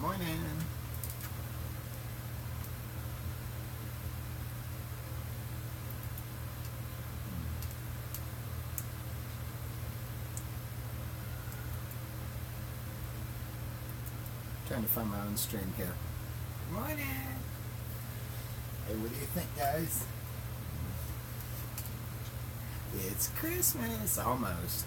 Morning. Trying to find my own stream here. Good morning. Hey, what do you think, guys? It's Christmas, almost.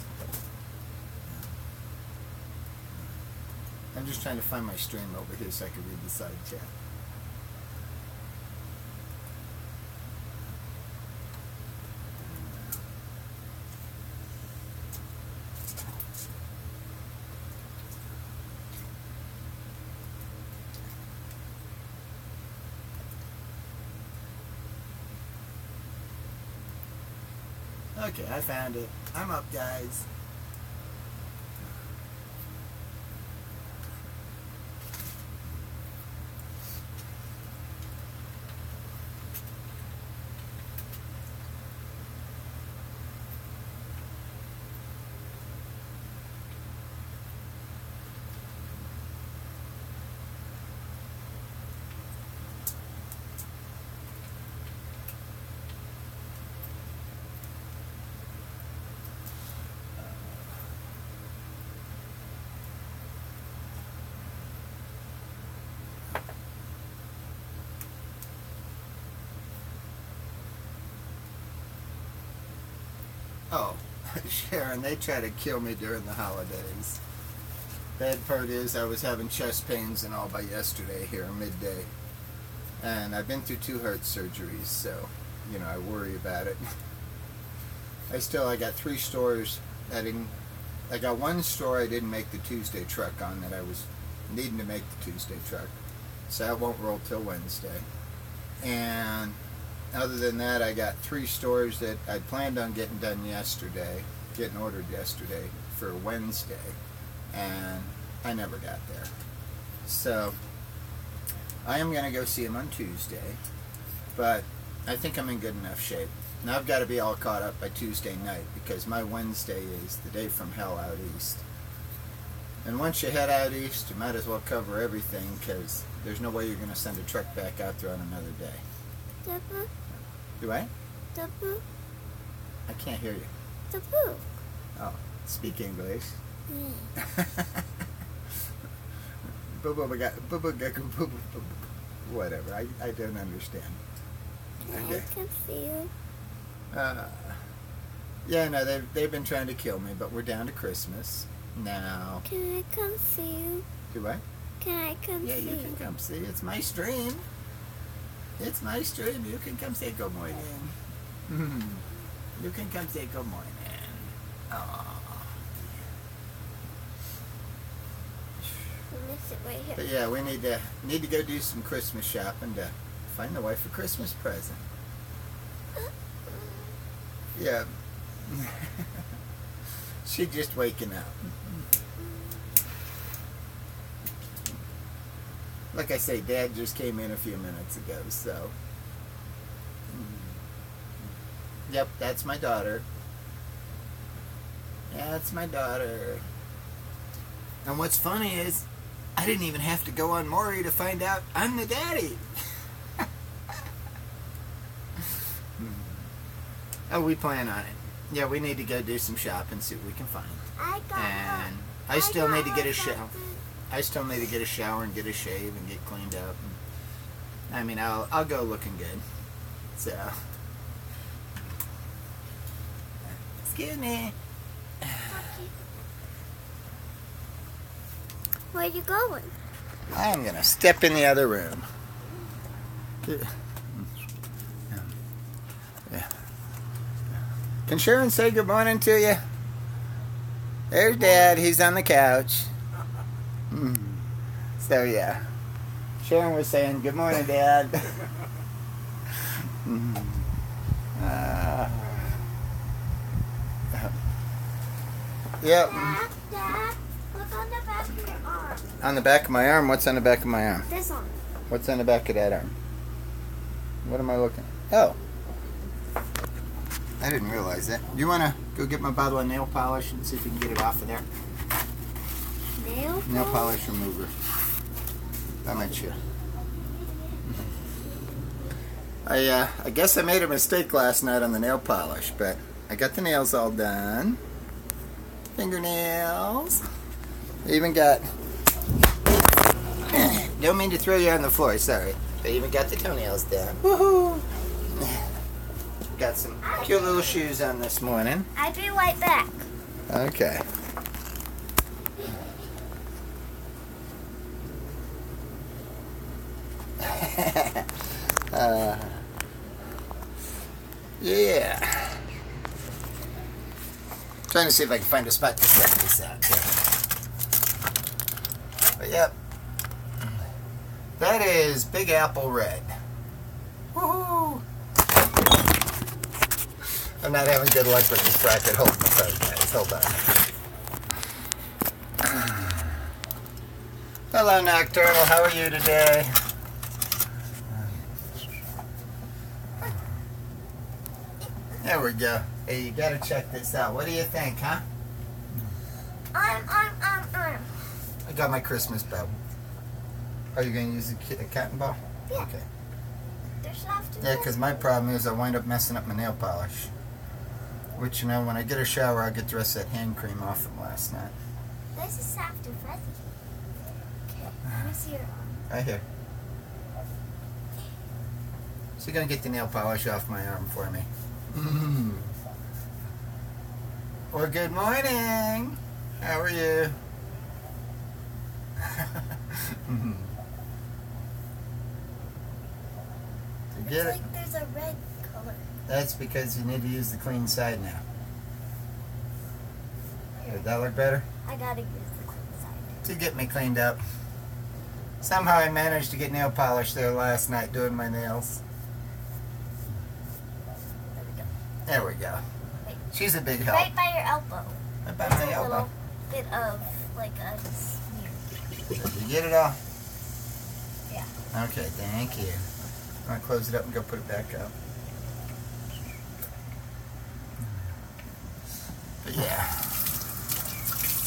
I'm just trying to find my stream over here so I can read the side chat. Okay, I found it. I'm up, guys. Oh, Sharon, they try to kill me during the holidays. Bad part is I was having chest pains and all by yesterday here, midday. And I've been through 2 heart surgeries, so, you know, I worry about it. I got 3 stores I got 1 store I didn't make the Tuesday truck on that I was needing to make the Tuesday truck. So that won't roll till Wednesday. And other than that, I got 3 stores that I planned on getting done yesterday, getting ordered yesterday for Wednesday, and I never got there. So I am going to go see him on Tuesday, but I think I'm in good enough shape. Now I've got to be all caught up by Tuesday night because my Wednesday is the day from hell out east. And once you head out east, you might as well cover everything because there's no way you're going to send a truck back out there on another day. Tapu. Do I? Tapu. I can't hear you. Tapu. Oh, speak English. Yeah. Whatever, I don't understand. Okay. I can see you. Yeah, no, they've been trying to kill me, but we're down to Christmas now. Can I come see you? Do I? Can I come see you? Yeah, you can come see. It's my stream. It's my stream. You can come say good morning. You can come say good morning. Aww. Right here. But yeah, we need to go do some Christmas shopping to find the wife a Christmas present. Yeah. She's just waking up. Like I say, Dad just came in a few minutes ago, so. Yep, that's my daughter. Yeah, that's my daughter. And what's funny is, I didn't even have to go on Maury to find out I'm the daddy. Oh, we plan on it. Yeah, we need to go do some shopping, see what we can find. And I still need to get a shower. I still need to get a shower and get a shave and get cleaned up. And, I mean, I'll go looking good. So, excuse me. Where are you going? I'm gonna step in the other room. Can Sharon say good morning to you? There's Dad. He's on the couch. So yeah, Sharon was saying good morning, Dad. Yep. Dad, look on the back of your arm. On the back of my arm? What's on the back of my arm? This one. What's on the back of that arm? What am I looking at? Oh. I didn't realize that. Do you want to go get my bottle of nail polish and see if we can get it off of there? Nail polish remover. How about you? I guess I made a mistake last night on the nail polish, but I got the nails all done. Fingernails. I even got... Don't mean to throw you on the floor, sorry. I even got the toenails done. Woohoo! Got some cute little shoes on this morning. I'll be right back. Okay. Yeah. Trying to see if I can find a spot to set this out. Yeah. But yep. That is Big Apple Red. Woohoo! I'm not having good luck with this bracket holding the phone, guys. Hold on. Hello, Nocturnal. How are you today? There we go. Hey, you gotta check this out. What do you think, huh? I got my Christmas bow. Are you gonna use a cotton ball? Yeah. Okay. They're soft. Yeah, because my problem is I wind up messing up my nail polish. Which, you know, when I get a shower, I'll get the rest of that hand cream off from last night. This is soft and fuzzy. Okay, let me see your arm. Right here. So you're gonna get the nail polish off my arm for me. Well, good morning. How are you? It's Get it? like there's a red color. That's because you need to use the clean side now. Did that look better? I gotta use the clean side. To get me cleaned up. Somehow I managed to get nail polish there last night doing my nails. There we go. There we go. Wait. She's a big help. Right by your elbow. Right by There's my a elbow. little bit of like a smear. Did you get it all? Yeah. Okay, thank you. I'm going to close it up and go put it back up. But yeah.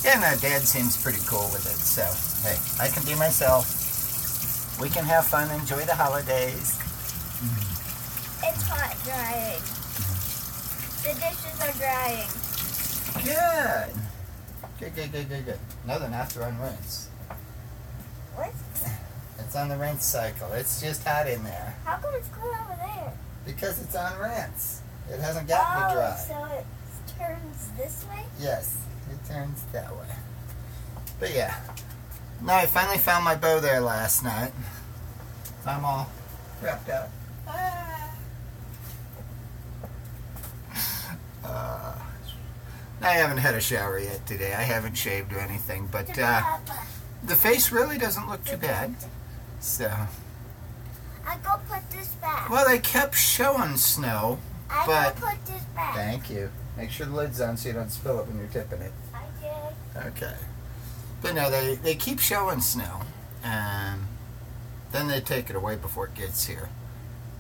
Yeah, no, Dad seems pretty cool with it, so hey, I can be myself. We can have fun, enjoy the holidays. It's hot drying. The dishes are drying. Good. Good. No, they're not. They're on rinse. What? It's on the rinse cycle. It's just hot in there. How come it's cool over there? Because it's on rinse. It hasn't gotten to dry. So it turns this way? Yes, it turns that way. But yeah. No, I finally found my bow there last night. I'm all wrapped up. I haven't had a shower yet today. I haven't shaved or anything, but the face really doesn't look too bad. So. I go put this back. Well, they kept showing snow, I but. go put this back. Thank you. Make sure the lid's on so you don't spill it when you're tipping it. I did. Okay. But no, they keep showing snow, and then they take it away before it gets here.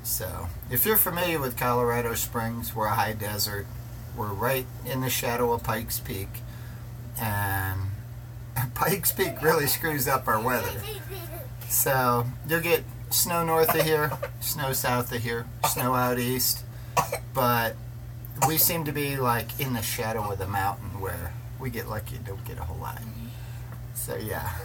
So, if you're familiar with Colorado Springs, we're a high desert. We're right in the shadow of Pikes Peak, and Pikes Peak really screws up our weather. So, you'll get snow north of here, snow south of here, snow out east, but we seem to be like in the shadow of the mountain where we get lucky and don't get a whole lot. So, yeah.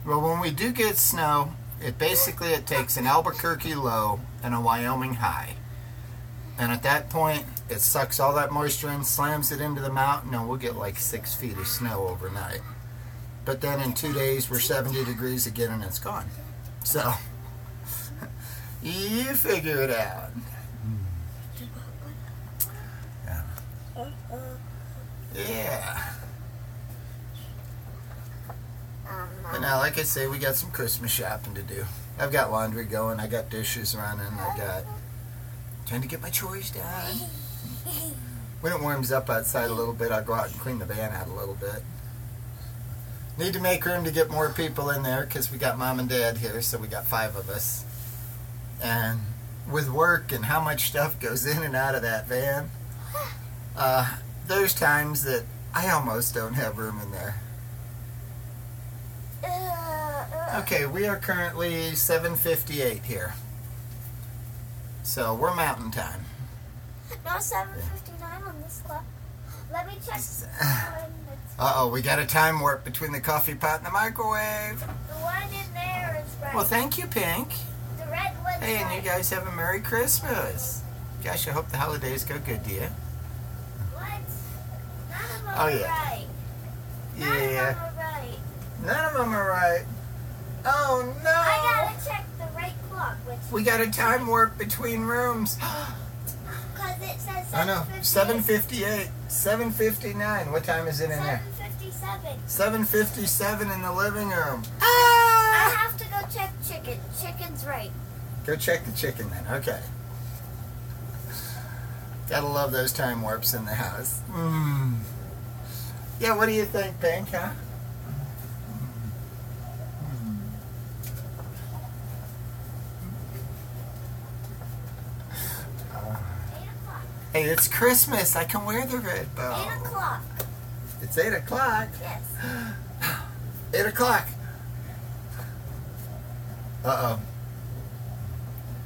Well, when we do get snow, it takes an Albuquerque low and a Wyoming high. And at that point, it sucks all that moisture in, slams it into the mountain, and we'll get like 6 feet of snow overnight. But then in 2 days, we're 70 degrees again, and it's gone. So, you figure it out. Yeah. But now, like I say, we got some Christmas shopping to do. I've got laundry going, I got dishes running, I got trying to get my chores done. When it warms up outside a little bit, I'll go out and clean the van out a little bit. Need to make room to get more people in there because we got Mom and Dad here, so we got 5 of us. And with work and how much stuff goes in and out of that van, there's times that I almost don't have room in there. Okay, we are currently 7:58 here. So we're mountain time. No, 7:59 on this clock. Let me check. Uh-oh, we got a time warp between the coffee pot and the microwave. The one in there is right. Well, thank you, Pink. The red one's Hey, and right. you guys have a Merry Christmas. Gosh, I hope the holidays go good to you. What? None of them Oh, are yeah. right. None of Yeah. them are right. None of them are right. Oh, no. I gotta check the right clock. We got a time warp between rooms. Because it says 7:58. I know. 7:58. 7:59. What time is it in there? 7:57. 7:57 in the living room. I have to go check chicken. Chicken's right. Go check the chicken then. Okay. Gotta love those time warps in the house. Yeah, what do you think, Pink, huh? 8 o'clock. Hey, it's Christmas. I can wear the red bow. 8 o'clock. It's 8 o'clock. Yes. 8 o'clock. Uh-oh.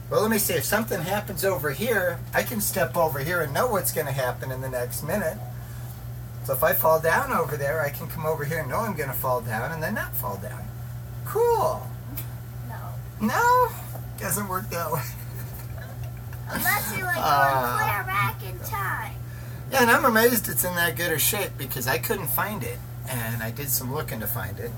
Well, let me see. If something happens over here, I can step over here and know what's going to happen in the next minute. So if I fall down over there, I can come over here and know I'm going to fall down and then not fall down. Cool. No. No? Doesn't work that way. Unless you like go and clear back in time. Yeah, and I'm amazed it's in that good a shape because I couldn't find it. And I did some looking to find it.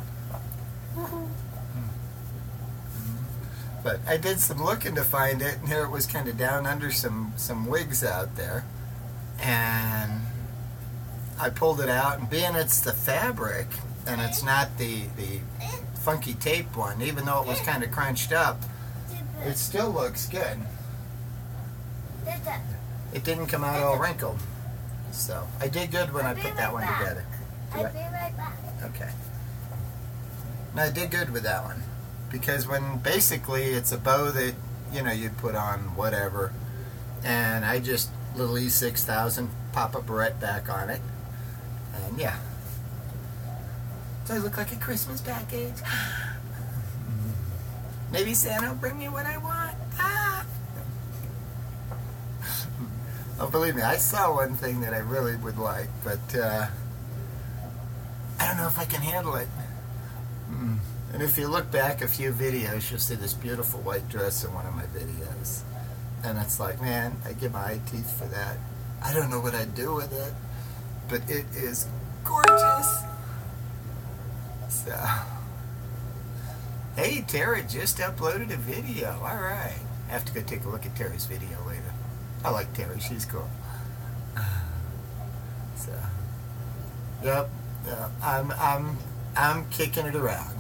But I did some looking to find it, and here it was kind of down under some wigs out there. And I pulled it out, and being it's the fabric, and it's not the funky tape one, even though it was kind of crunched up, it still looks good. It didn't come out all wrinkled. So I did good when I put that one together. I'll be right back. Okay. And I did good with that one. Because when basically it's a bow that, you know, you put on whatever. And I just, little E6000, pop a barrette back on it. And yeah. So I look like a Christmas package. Maybe Santa will bring me what I want. Ah! Oh, believe me, I saw one thing that I really would like, but I don't know if I can handle it. And if you look back a few videos, you'll see this beautiful white dress in one of my videos. And it's like, man, I give my eye teeth for that. I don't know what I'd do with it, but it is gorgeous. So, hey, Tara just uploaded a video. All right. I have to go take a look at Tara's video later. I like Terry. She's cool. So, yep. I'm kicking it around.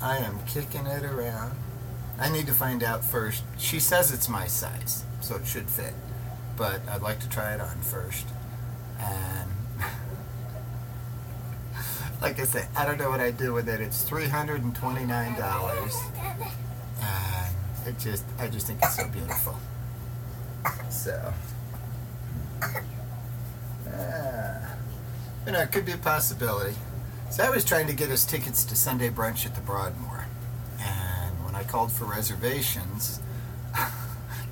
I am kicking it around. I need to find out first. She says it's my size, so it should fit. But I'd like to try it on first. And like I said, I don't know what I'd do with it. It's $329. And I just think it's so beautiful. So, you know, it could be a possibility. So I was trying to get us tickets to Sunday brunch at the Broadmoor. And when I called for reservations,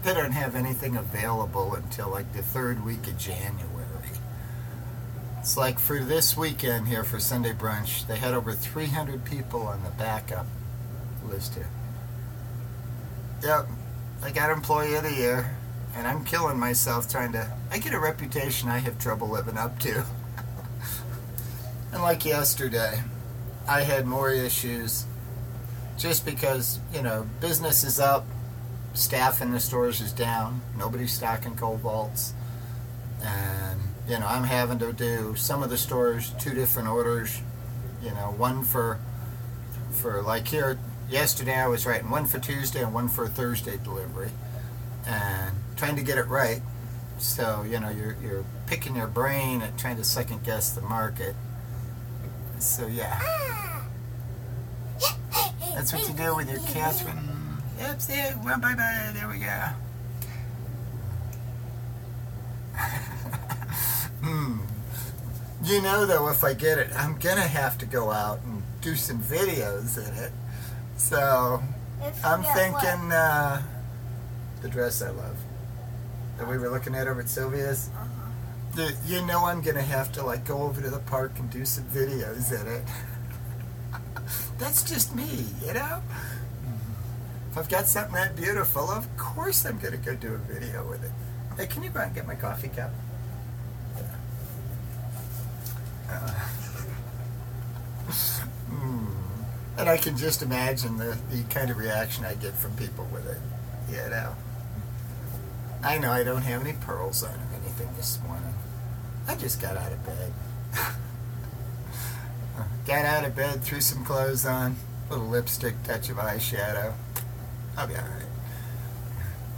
they don't have anything available until like the third week of January. It's like for this weekend here for Sunday brunch, they had over 300 people on the backup list here. Yep, I got Employee of the Year, and I'm killing myself trying to... I get a reputation I have trouble living up to. And like yesterday, I had more issues just because, you know, business is up, staff in the stores is down, nobody's stocking cold vaults, and, you know, I'm having to do some of the stores 2 different orders, you know, one for like here, yesterday I was writing one for Tuesday and one for Thursday delivery, and trying to get it right. So, you know, you're picking your brain at trying to second guess the market. So yeah, that's what you do with your Catherine. Yep, see it. Well, bye-bye. There we go. You know, though, if I get it, I'm gonna have to go out and do some videos in it. So If you I'm get thinking the dress I love that we were looking at over at Sylvia's. You know I'm gonna have to like go over to the park and do some videos in it. That's just me, you know? If I've got something that beautiful, of course I'm gonna go do a video with it. Hey, can you go out and get my coffee cup? And I can just imagine the kind of reaction I get from people with it, you know? I know I don't have any pearls on or anything this morning. I just got out of bed. Got out of bed, threw some clothes on, a little lipstick, touch of eyeshadow. I'll be alright.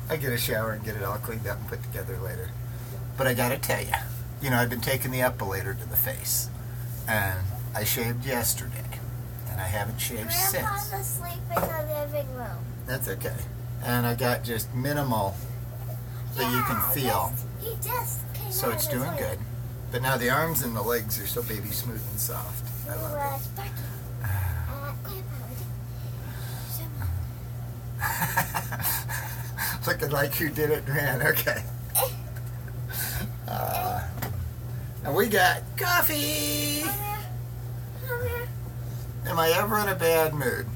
I'll get a shower and get it all cleaned up and put together later. But I gotta tell you, I've been taking the epilator to the face. And I shaved yesterday. And I haven't shaved since. Grandpa's asleep in the living room. That's okay. And I got just minimal that you can feel. He just came So it's doing good. But now the arms and the legs are so baby smooth and soft. I love it. Looking like you did it, man. Okay. And we got coffee. Come here. Am I ever in a bad mood?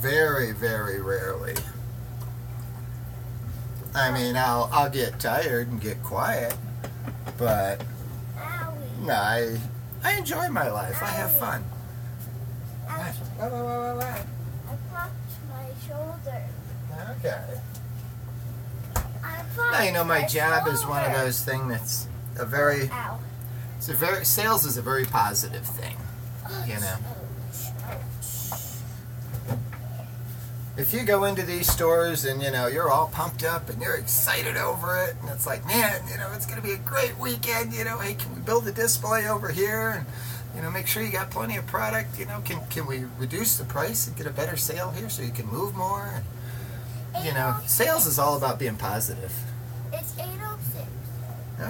Very, very rarely. I mean, I'll get tired and get quiet, but no, I enjoy my life. I have fun. What? I popped my shoulder. Okay. Now my job is one of those things that's sales is a very positive thing, If you go into these stores and, you're all pumped up and you're excited over it, and it's like, man, it's going to be a great weekend, hey, can we build a display over here and, make sure you got plenty of product, can we reduce the price and get a better sale here so you can move more? Sales is all about being positive. It's 8:06.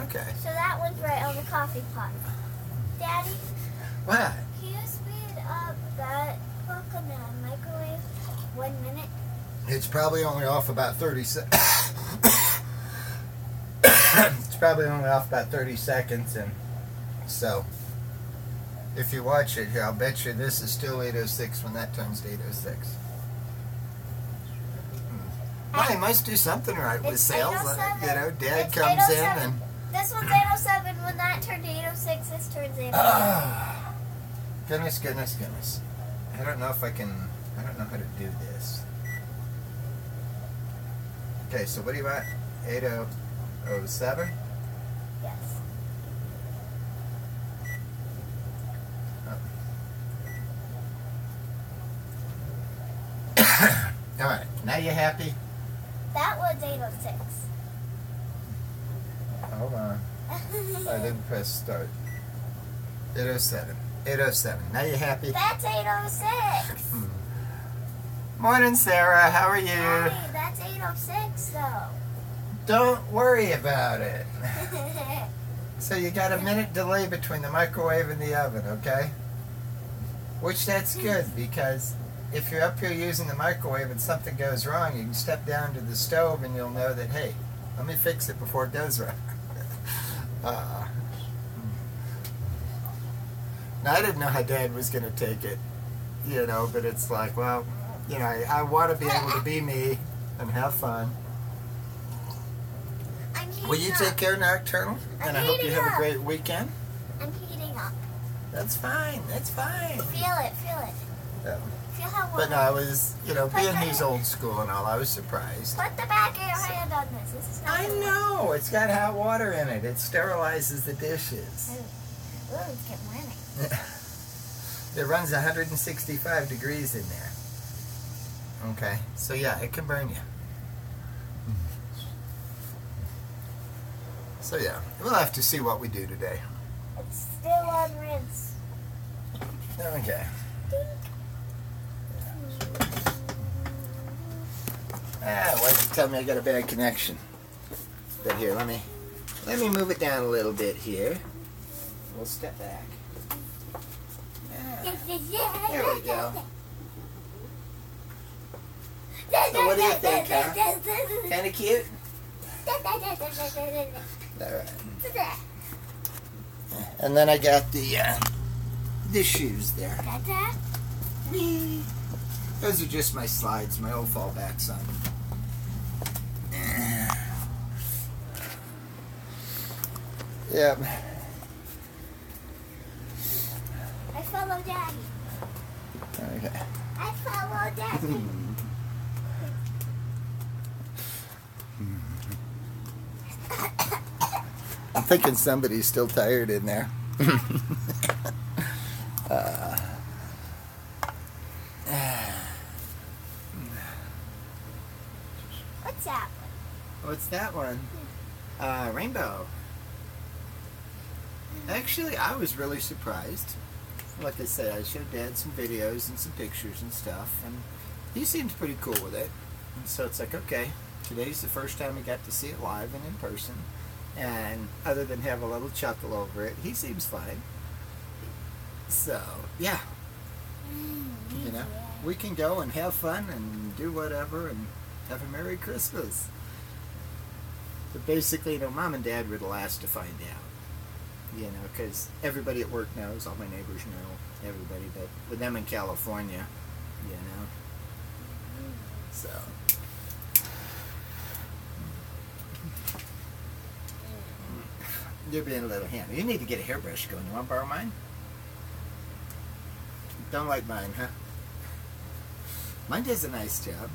Okay. So that one's right on the coffee pot. Daddy? What? Can you speed up that clock on the microwave 1 minute? It's probably only off about 30 seconds. It's probably only off about 30 seconds, and so if you watch it here, I'll bet you this is still 8:06 when that turns to 8:06. I must do something right with sales. Dad comes in and... This one's 8:07. When that turned to 8:06, this turns 8:07. Goodness. I don't know how to do this. Okay, so what do you want? 8:07? Yes. All right, now you happy? That one's 8:06. Hold on. I didn't press start. 8:07. 8:07. Now you happy? That's 8:06. Morning, Sarah. How are you? Daddy, that's 8:06 though. Don't worry about it. So you got a minute delay between the microwave and the oven, okay? Which that's good, because if you're up here using the microwave and something goes wrong, you can step down to the stove and you'll know that, hey, let me fix it before it goes wrong. Now, I didn't know how Dad was going to take it, but it's like, well, I want to be able to be me and have fun. Will you take care, Nocturnal? And I hope you have a great weekend. I'm heating up. That's fine. That's fine. Feel it. Yeah. Feel how warm. But no, I was, being he's old school and all, I was surprised. Put the back of your hand on this. This is not I know. It's got hot water in it. It sterilizes the dishes. Ooh, it's getting running. It runs 165 degrees in there. Okay. So yeah, it can burn you. So yeah, we'll have to see what we do today. It's still on rinse. Okay. Why did you tell me I got a bad connection? But here, let me move it down a little bit here. We'll step back. There we go. So what do you think, huh? Kind of cute? Alright. And then I got the shoes there. Whee! Those are just my slides, my old fallbacks on. Yep. I follow Daddy. Okay. I follow Daddy. I'm thinking somebody's still tired in there. What's that one? What's that one? Rainbow. Actually, I was really surprised. Like I said, I showed Dad some videos and some pictures and stuff, and he seemed pretty cool with it. And so it's like, okay, today's the first time we got to see it live and in person. And other than have a little chuckle over it, he seems fine. So, yeah. You know, we can go and have fun and do whatever and have a Merry Christmas. But basically, you know, Mom and Dad were the last to find out. You know, because everybody at work knows, all my neighbors know, everybody, but with them in California, you know. So. You're being a little handy. You need to get a hairbrush going. You want to borrow mine? Don't like mine, huh? Mine does a nice job.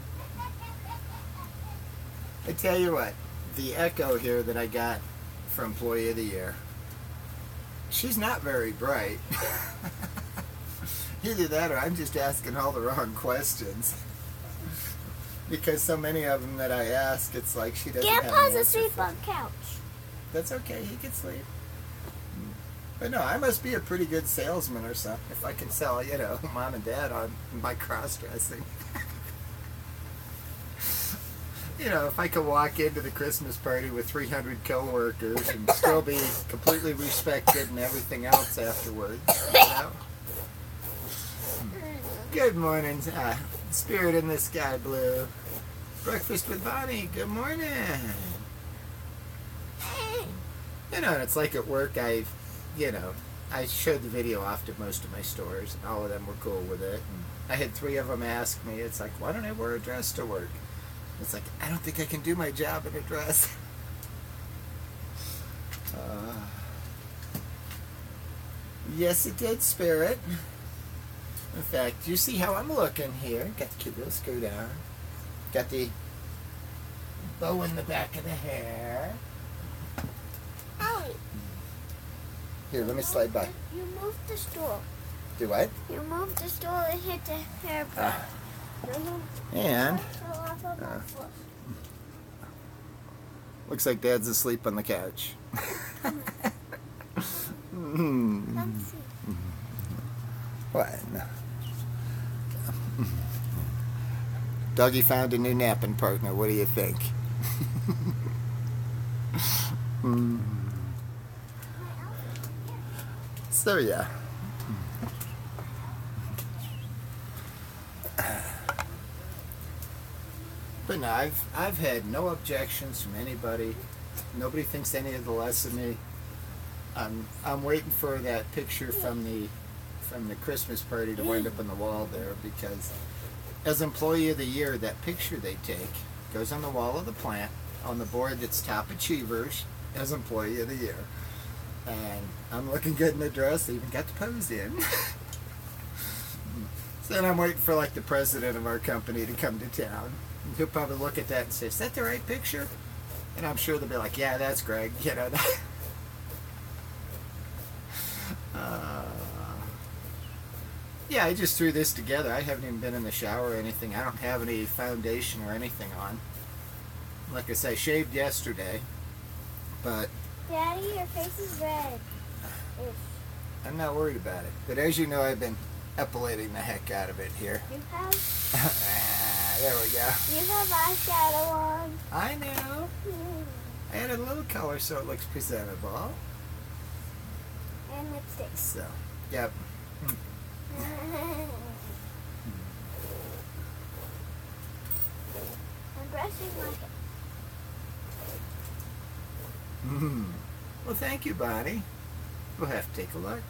I tell you what, the Echo here that I got for Employee of the Year, she's not very bright. Either that or I'm just asking all the wrong questions. Because so many of them that I ask, it's like she doesn't have an Grandpa's answer asleep for. on couch. That's okay, he can sleep. But no, I must be a pretty good salesman or something if I can sell, you know, Mom and Dad on my cross-dressing. You know, if I could walk into the Christmas party with 300 co-workers and still be completely respected and everything else afterwards, you know? Good morning, Spirit in the Sky Blue. Breakfast with Bonnie, good morning. You know, and it's like at work, I showed the video off to most of my stores, and all of them were cool with it. And I had 3 of them ask me, it's like, why don't I wear a dress to work? It's like, I don't think I can do my job in a dress. Yes, it did, Spirit. In fact, you see how I'm looking here. Got the cute little skirt on. Got the bow in the back of the hair. Owie. Here, let me slide by. You moved the stool. Do what? You moved the stool and hit the hairbrush. And looks like Dad's asleep on the couch. What? Dougie found a new napping partner. What do you think? So yeah. But no, I've had no objections from anybody. Nobody thinks any of the less of me. I'm waiting for that picture from the Christmas party to wind up on the wall there, because as Employee of the Year, that picture they take goes on the wall of the plant on the board that's Top Achievers as Employee of the Year. And I'm looking good in the dress. I even got the pose in. So then I'm waiting for like the president of our company to come to town. He'll probably look at that and say, is that the right picture? And I'm sure they'll be like, yeah, that's Greg. You know that. Yeah, I just threw this together. I haven't even been in the shower or anything. I don't have any foundation or anything on. Like I say, I shaved yesterday, but Daddy, your face is red. I'm not worried about it. But as you know, I've been epilating the heck out of it here. You have? There we go. You have eyeshadow on. I know. I added a little color so it looks presentable. And lipstick. So, yep. I'm brushing my hair. Well, thank you, Bonnie. We'll have to take a look.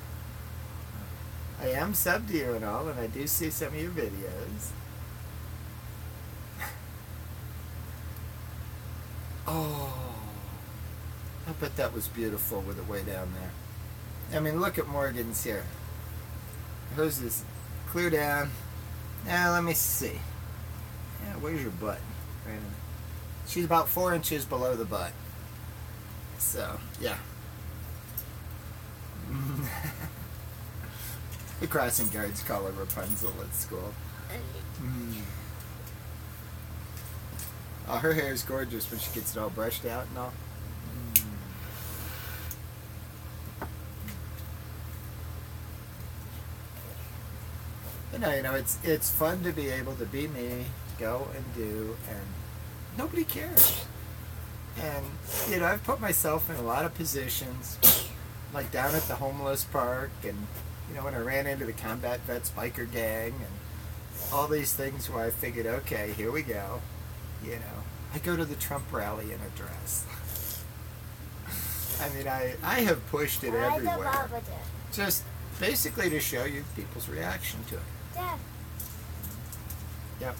I am subbed to you and all, and I do see some of your videos. Oh, I bet that was beautiful with it way down there. I mean, look at Morgan's here. Hers is clear down. Now, let me see. Yeah, where's your butt? Right in there. She's about 4 inches below the butt. So, yeah. The crossing guards call her Rapunzel at school. Oh, her hair is gorgeous when she gets it all brushed out and all. But no, you know, it's fun to be able to be me, go and do, and nobody cares. And, you know, I've put myself in a lot of positions, like down at the homeless park, and, you know, when I ran into the combat vets biker gang, and all these things where I figured, okay, here we go. You know, I go to the Trump rally in a dress. I mean, I have pushed it everywhere. Just basically to show you people's reaction to it. Dad. Yep.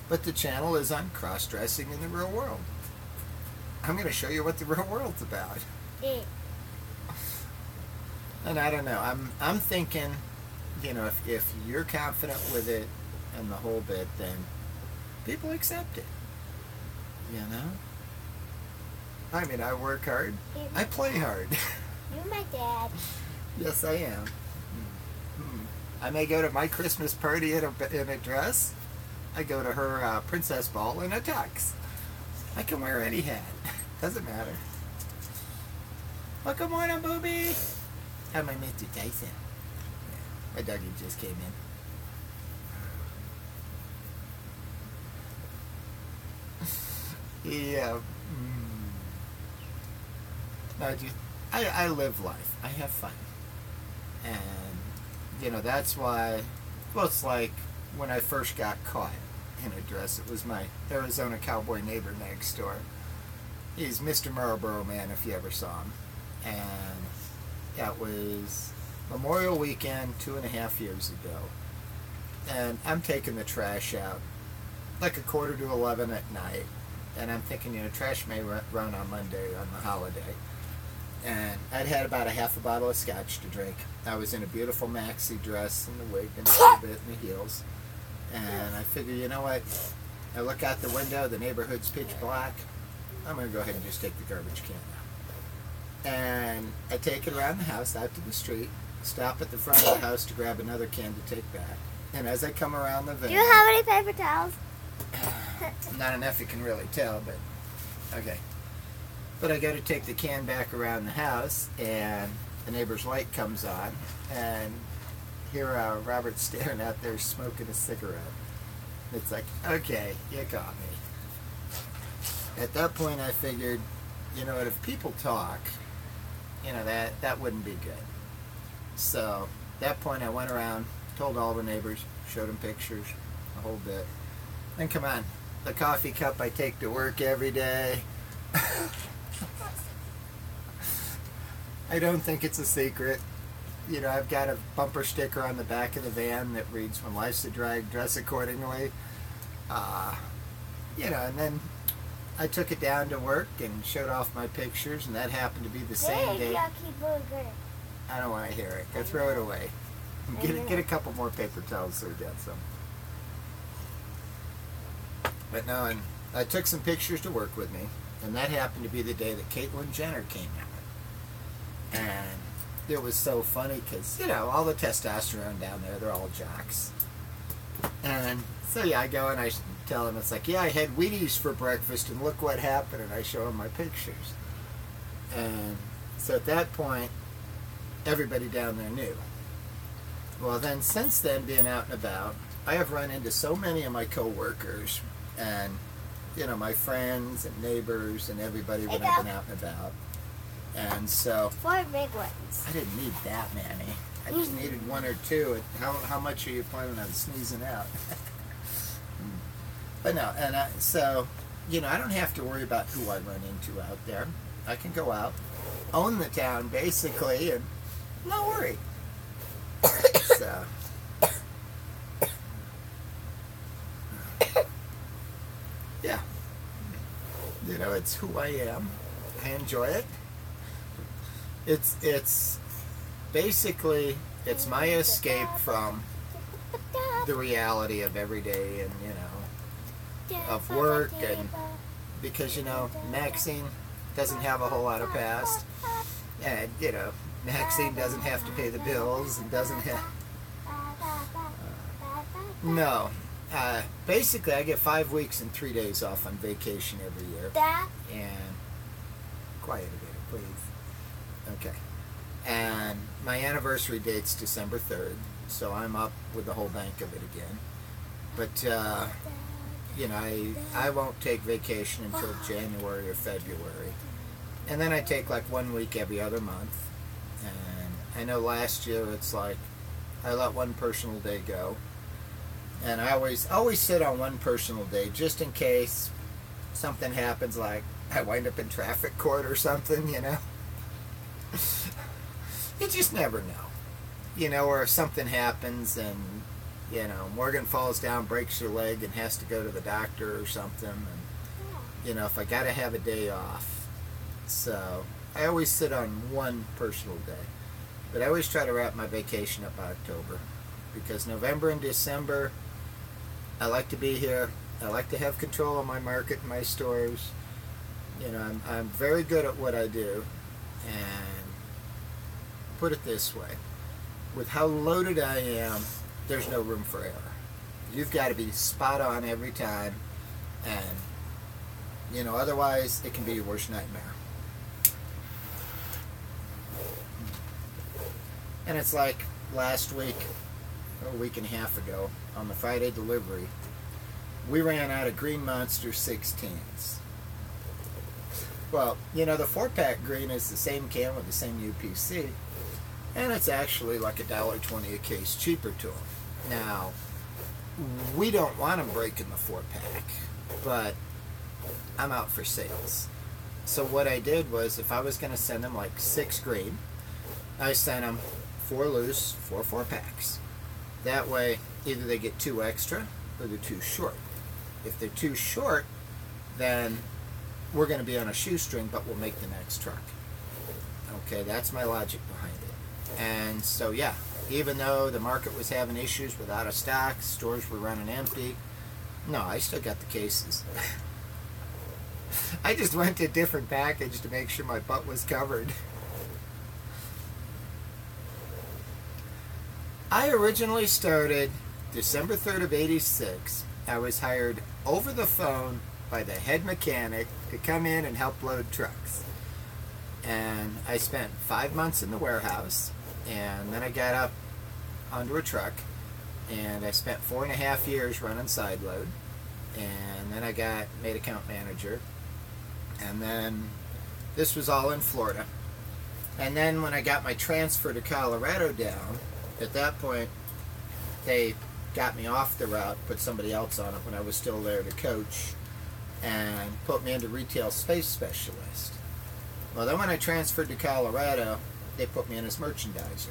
But the channel is on cross-dressing in the real world. I'm going to show you what the real world's about. Yeah. And I don't know. I'm thinking, you know, if you're confident with it and the whole bit, then people accept it. You know? I mean, I work hard. I play hard. You're my dad. Yes, I am. I may go to my Christmas party in a dress. I go to her princess ball in a tux. I can wear any hat. Doesn't matter. Well, good morning, booby. Hi, my Mr. Tyson. Yeah, my doggy just came in. Yeah. No, I live life. I have fun. And, you know, that's why, well, it's like when I first got caught in a dress, it was my Arizona cowboy neighbor next door. He's Mr. Marlboro Man, if you ever saw him. And that was Memorial Weekend 2.5 years ago. And I'm taking the trash out like 11:15 at night. And I'm thinking, you know, trash may run on Monday on the holiday. And I'd had about a half a bottle of scotch to drink. I was in a beautiful maxi dress and the wig and a little bit in the heels. And I figured, you know what? I look out the window, the neighborhood's pitch black. I'm going to go ahead and just take the garbage can out. And I take it around the house, out to the street, stop at the front of the house to grab another can to take back. And as I come around the van... Do you have any paper towels? Not enough you can really tell, but... Okay. But I go to take the can back around the house, and the neighbor's light comes on, and here Robert's staring out there smoking a cigarette. It's like, okay, you got me. At that point I figured, you know what, if people talk, you know, that wouldn't be good. So, at that point I went around, told all the neighbors, showed them pictures, a whole bit. And come on, the coffee cup I take to work every day. I don't think it's a secret. You know, I've got a bumper sticker on the back of the van that reads, "When life's a drag, dress accordingly." You know, and then I took it down to work and showed off my pictures, and that happened to be the same day. Yucky booger. I don't want to hear it. Go throw it away. Get a couple more paper towels so we got some. But no, and I took some pictures to work with me, and that happened to be the day that Caitlyn Jenner came out. And it was so funny because, you know, all the testosterone down there, they're all jocks. And so, yeah, I go and I tell them, it's like, yeah, I had Wheaties for breakfast and look what happened. And I show them my pictures. And so at that point, everybody down there knew. Well, then, since then, being out and about, I have run into so many of my co-workers and, you know, my friends and neighbors and everybody when I've been out and about. And so 4 big ones. I didn't need that many. I just needed 1 or 2. How much are you planning on sneezing out? But no, and so, you know, I don't have to worry about who I run into out there. I can go out, own the town basically, and not worry. So, yeah, you know, it's who I am. I enjoy it. It's basically, it's my escape from the reality of every day, and, you know, of work, and because, you know, Maxine doesn't have a whole lot of past, and, you know, Maxine doesn't have to pay the bills, and doesn't have, no, basically I get 5 weeks and 3 days off on vacation every year, and, quiet a bit, please, okay, and my anniversary date's December 3rd, so I'm up with the whole bank of it again, but, you know, I won't take vacation until January or February. And then I take like 1 week every other month. And I know last year it's like I let one personal day go. And I always sit on one personal day just in case something happens, like I wind up in traffic court or something, you know. You just never know. You know, or if something happens and, you know, Morgan falls down, breaks her leg, and has to go to the doctor or something. And, you know, if I got to have a day off. So, I always sit on one personal day. But I always try to wrap my vacation up by October. Because November and December, I like to be here. I like to have control of my market and my stores. You know, I'm very good at what I do. And put it this way. With how loaded I am, there's no room for error. You've got to be spot on every time, and, you know, otherwise it can be your worst nightmare. And it's like last week, or a week and a half ago, on the Friday delivery, we ran out of Green Monster 16s. Well, you know, the 4-pack green is the same can with the same UPC, and it's actually like $1.20 a case cheaper to them. Now, we don't want them breaking the 4-pack, but I'm out for sales. So what I did was, if I was going to send them like 6 green, I sent them 4 loose, 4 4-packs. That way, either they get 2 extra, or they're too short. If they're too short, then we're going to be on a shoestring, but we'll make the next truck. Okay, that's my logic behind it. And so, yeah, even though the market was having issues with out of stock, stores were running empty, no, I still got the cases. I just went to a different package to make sure my butt was covered. I originally started December 3rd of '86. I was hired over the phone by the head mechanic to come in and help load trucks. And I spent 5 months in the warehouse, and then I got up onto a truck, and I spent 4.5 years running side load, and then I got made account manager, and then this was all in Florida. And then when I got my transfer to Colorado down, at that point they got me off the route, put somebody else on it when I was still there to coach, and put me into retail space specialist. Well, then when I transferred to Colorado, they put me in as merchandiser.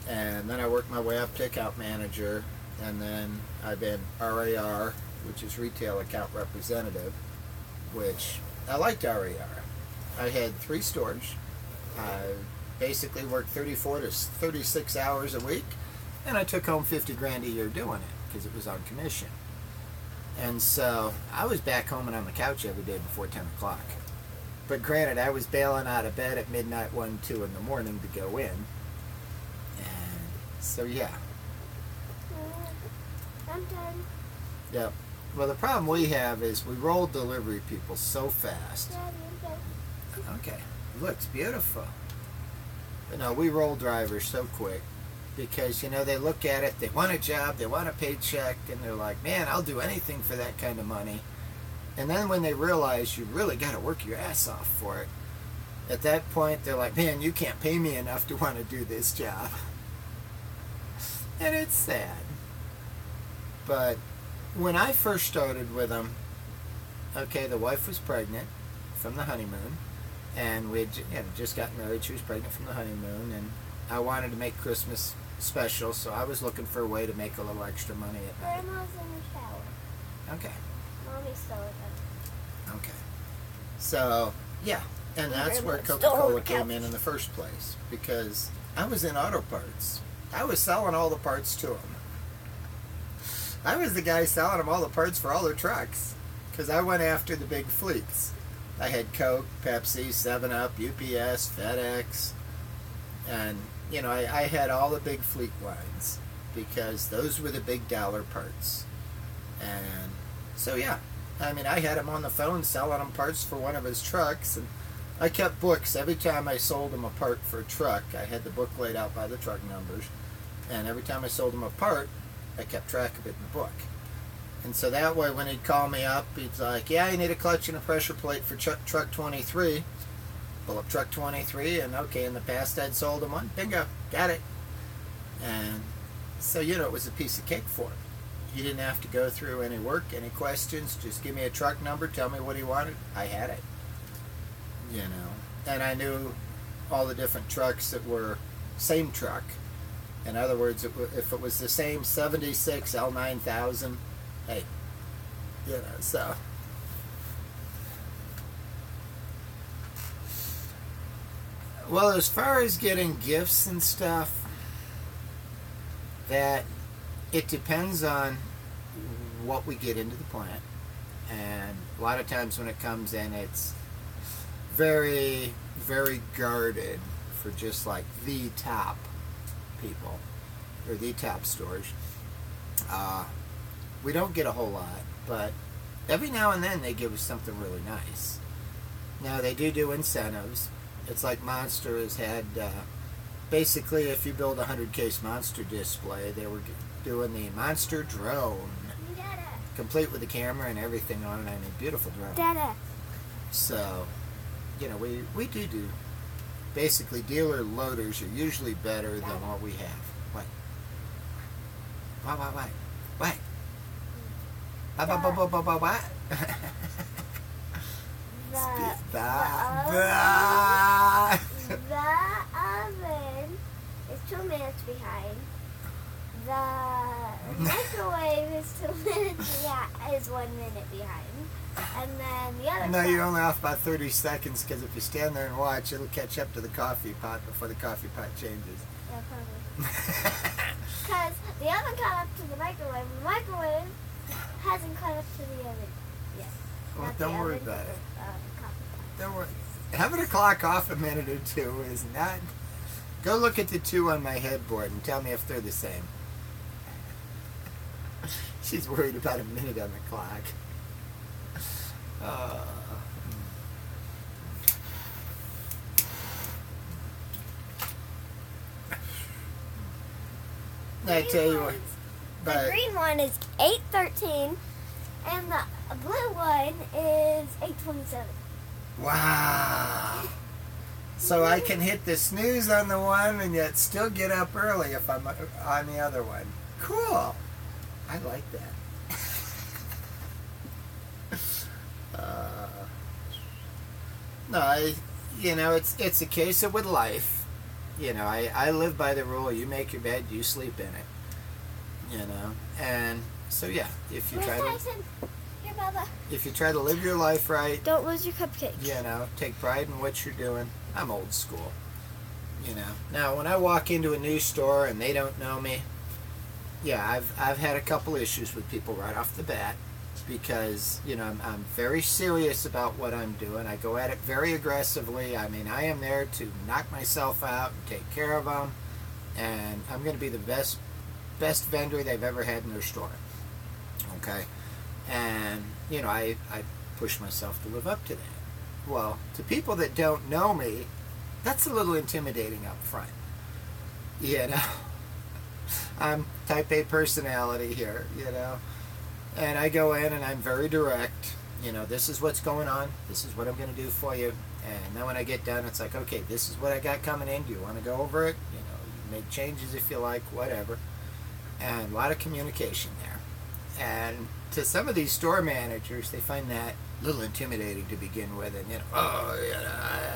And then I worked my way up to account manager, and then I've been RAR, which is retail account representative, which I liked RAR. I had 3 stores. I basically worked 34 to 36 hours a week, and I took home 50 grand a year doing it because it was on commission. And so I was back home and on the couch every day before 10 o'clock. But granted, I was bailing out of bed at midnight, 1, 2 in the morning to go in. And so, yeah. I'm done. Yep. Well, the problem we have is we roll delivery people so fast. Daddy, I'm done. Okay. It looks beautiful. But no, we roll drivers so quick because, you know, they look at it, they want a job, they want a paycheck, and they're like, man, I'll do anything for that kind of money. And then when they realize you really got to work your ass off for it, at that point, they're like, man, you can't pay me enough to want to do this job. And it's sad. But when I first started with them, okay, the wife was pregnant from the honeymoon, and we had just gotten married. She was pregnant from the honeymoon, and I wanted to make Christmas special, so I was looking for a way to make a little extra money at night. Grandma's in the shower. Okay. Mommy's still with Okay. So, yeah. And that's where Grandma's Coca-Cola still on came the in the first place, because I was in auto parts. I was selling all the parts to them. I was the guy selling them all the parts for all their trucks, because I went after the big fleets. I had Coke, Pepsi, 7-Up, UPS, FedEx, and, you know, I had all the big fleet lines, because those were the big dollar parts. And so, yeah, I mean, I had him on the phone selling him parts for one of his trucks, and I kept books. Every time I sold him a part for a truck, I had the book laid out by the truck numbers, and every time I sold him a part, I kept track of it in the book. And so that way, when he'd call me up, he'd like, yeah, you need a clutch and a pressure plate for truck 23. Pull up truck 23, and okay, in the past I'd sold him one. Bingo, got it. And so, you know, it was a piece of cake for him. He didn't have to go through any work, any questions. Just give me a truck number, tell me what he wanted. I had it. You know, and I knew all the different trucks that were same truck. In other words, if it was the same 76 L9000, hey, you know, so. Well, as far as getting gifts and stuff, that it depends on what we get into the plant. And a lot of times when it comes in, it's very, very guarded for just like the top people or the top stores. We don't get a whole lot, but every now and then they give us something really nice. Now they do incentives. It's like Monster has had, basically if you build a 100-case Monster display, they were doing the Monster drone. Dada. Complete with the camera and everything on it. I mean, beautiful drone. Dada. So, you know, we do basically dealer loaders are usually better than what we have. What? What? What? What? The oven is 2 minutes behind. The microwave is 2 minutes behind, is 1 minute behind. And then the other No, you're only off about 30 seconds, because if you stand there and watch, it'll catch up to the coffee pot before the coffee pot changes. Yeah, probably. Because the oven caught up to the microwave. The microwave hasn't caught up to the oven yet. Well, Not don't the worry oven, about it. coffee pot. Don't worry. Having a clock off a minute or two is not... Go look at the two on my headboard and tell me if they're the same. She's worried about a minute on the clock. I tell you what, but The green one is 8:13, and the blue one is 8:27. wow. So I can hit the snooze on the one and yet still get up early if I'm on the other one. Cool. I like that. No, you know, it's a case of with life. You know, I live by the rule: you make your bed, you sleep in it. You know, and so yeah, if you Where's try to Tyson? Here, Bubba. if you try to live your life right, Don't lose your cupcake. you know, take pride in what you're doing. I'm old school. You know, now when I walk into a new store and they don't know me, yeah, I've had a couple issues with people right off the bat, because, you know, I'm very serious about what I'm doing. I go at it very aggressively. I mean, I am there to knock myself out and take care of them, and I'm going to be the best vendor they've ever had in their store. Okay? And, you know, I push myself to live up to that. Well, to people that don't know me, that's a little intimidating up front. You know? I'm type A personality here, you know? And I go in and I'm very direct. You know, this is what's going on. This is what I'm going to do for you. And then when I get done, it's like, okay, this is what I got coming in. Do you want to go over it? You know, you make changes if you like, whatever. And a lot of communication there. And to some of these store managers, they find that a little intimidating to begin with. And, you know, oh, you know,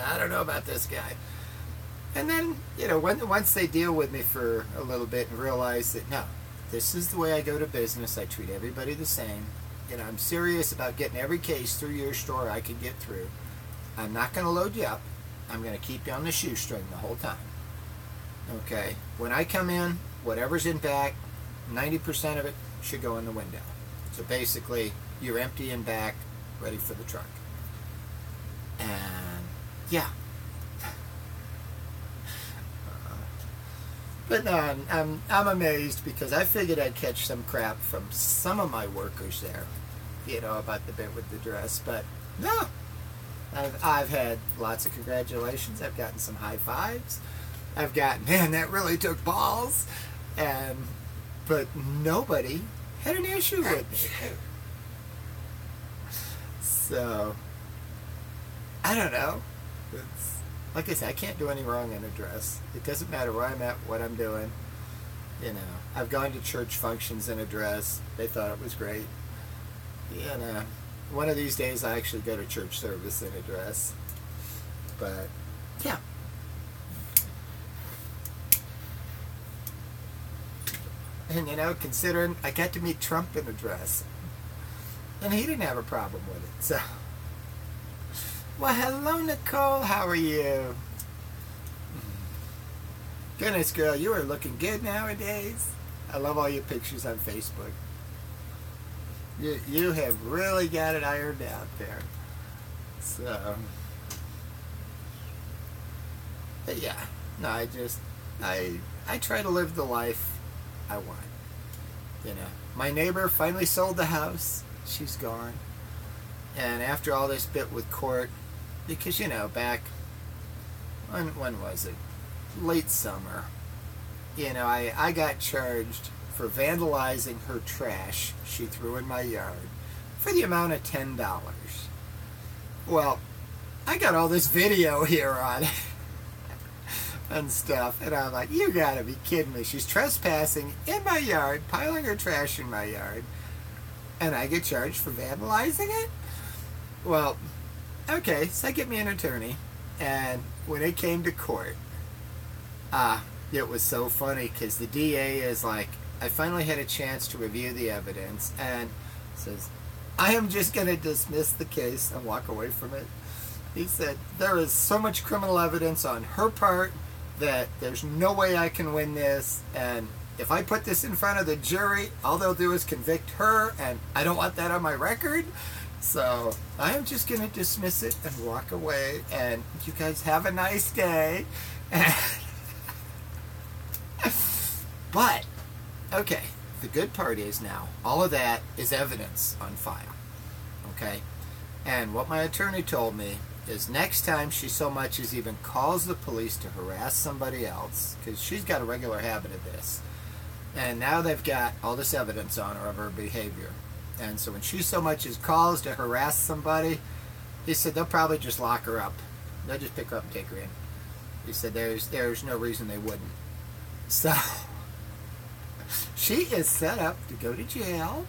I don't know about this guy. And then, you know, once they deal with me for a little bit and realize that, no, this is the way I go to business. I treat everybody the same. You know, I'm serious about getting every case through your store I can get through. I'm not going to load you up. I'm going to keep you on the shoestring the whole time. Okay? When I come in, whatever's in back, 90% of it should go in the window. So basically, you're empty in back, ready for the truck. And, yeah. But no, I'm amazed because I figured I'd catch some crap from some of my workers there, you know, about the bit with the dress. But no, I've had lots of congratulations. I've gotten some high fives. I've gotten, man, that really took balls. But nobody had an issue with me. So, I don't know. Like I said, I can't do any wrong in a dress. It doesn't matter where I'm at, what I'm doing. You know, I've gone to church functions in a dress. They thought it was great. You know, one of these days I actually go to church service in a dress. But, yeah. And, you know, considering I got to meet Trump in a dress. And he didn't have a problem with it, so... Well, hello, Nicole. How are you? Goodness, girl, you are looking good nowadays. I love all your pictures on Facebook. You have really got it ironed out there. So, but yeah, no, I try to live the life I want. You know, my neighbor finally sold the house. She's gone. And after all this bit with court, because, you know, back, when was it? Late summer. You know, I got charged for vandalizing her trash she threw in my yard for the amount of $10. Well, I got all this video here on it and stuff, and I'm like, you gotta be kidding me. She's trespassing in my yard, piling her trash in my yard, and I get charged for vandalizing it? Well, okay, so I get me an attorney, and when it came to court, it was so funny because the DA is like, I finally had a chance to review the evidence, and says, I am just going to dismiss the case and walk away from it. He said, there is so much criminal evidence on her part that there's no way I can win this, and if I put this in front of the jury, all they'll do is convict her, and I don't want that on my record. So, I am just going to dismiss it and walk away, and you guys have a nice day. But, okay, the good part is now, all of that is evidence on file, okay? And what my attorney told me is next time she so much as even calls the police to harass somebody else, because she's got a regular habit of this, and now they've got all this evidence on her of her behavior. And so when she so much as calls to harass somebody, he said they'll probably just lock her up. They'll just pick her up and take her in. He said there's no reason they wouldn't. So she is set up to go to jail,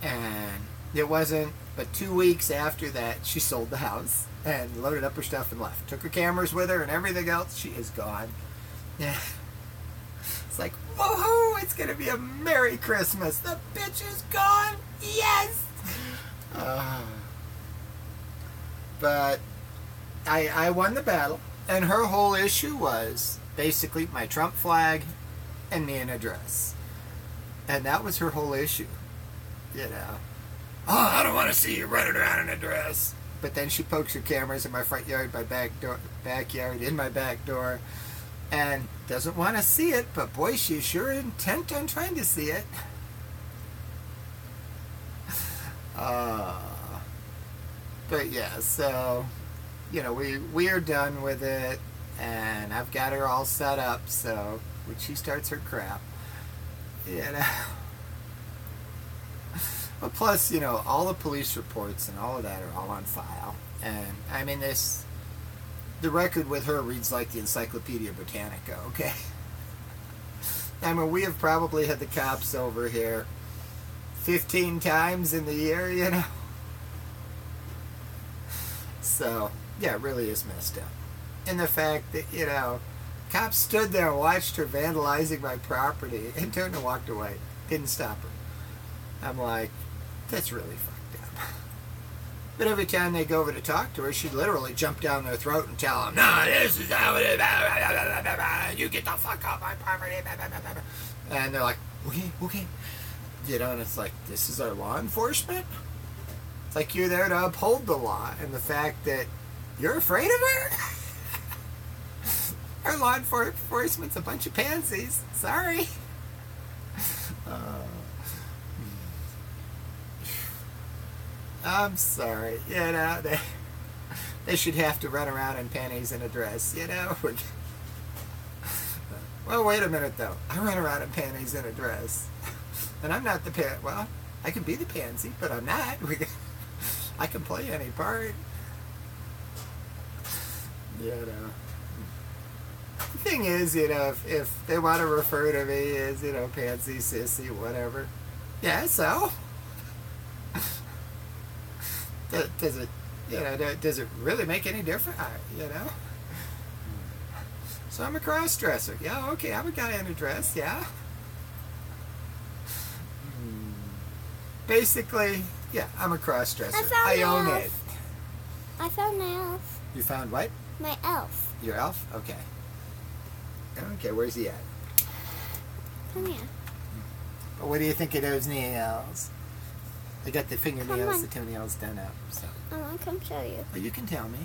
and it wasn't but 2 weeks after that she sold the house and loaded up her stuff and left. Took her cameras with her and everything else. She is gone. Yeah. It's like, woohoo, it's going to be a Merry Christmas. The bitch is gone. Yes! But I won the battle. And her whole issue was basically my Trump flag and me in a dress. And that was her whole issue. You know. Oh, I don't want to see you running around in a dress. But then she pokes her cameras in my front yard, my backyard, in my back door. And doesn't want to see it, but boy, she's sure intent on trying to see it. But yeah, so, you know, we are done with it, and I've got her all set up, so when she starts her crap, you know. But plus, you know, all the police reports and all of that are all on file. And, I mean, this the record with her reads like the Encyclopedia Britannica, okay? I mean, we have probably had the cops over here 15 times in the year, you know? So, yeah, it really is messed up. And the fact that, you know, cops stood there and watched her vandalizing my property and turned and walked away. Didn't stop her. I'm like, that's really fucked up. But every time they go over to talk to her, she'd literally jump down their throat and tell them, no, this is how it is. You get the fuck off my property. And they're like, okay. You know, and it's like, this is our law enforcement? It's like you're there to uphold the law. And the fact that you're afraid of her? Our law enforcement's a bunch of pansies. Sorry. I'm sorry. You know, they should have to run around in panties and a dress, you know? Well, wait a minute, though. I run around in panties and a dress. And I'm not the well, I can be the pansy, but I'm not. I can play any part. You know. The thing is, you know, if they want to refer to me as, you know, pansy, sissy, whatever, yeah, so? Does it, you know, does it really make any difference, you know? So I'm a cross-dresser. Yeah, okay, I'm a guy in a dress, yeah. Basically, yeah, I'm a cross-dresser. I own it. I found my elf. You found what? My elf. Your elf? Okay. Okay, where's he at? Come here. But what do you think of those nails? They got the fingernails, the toenails done up. So. I want to come show you. Well, you can tell me.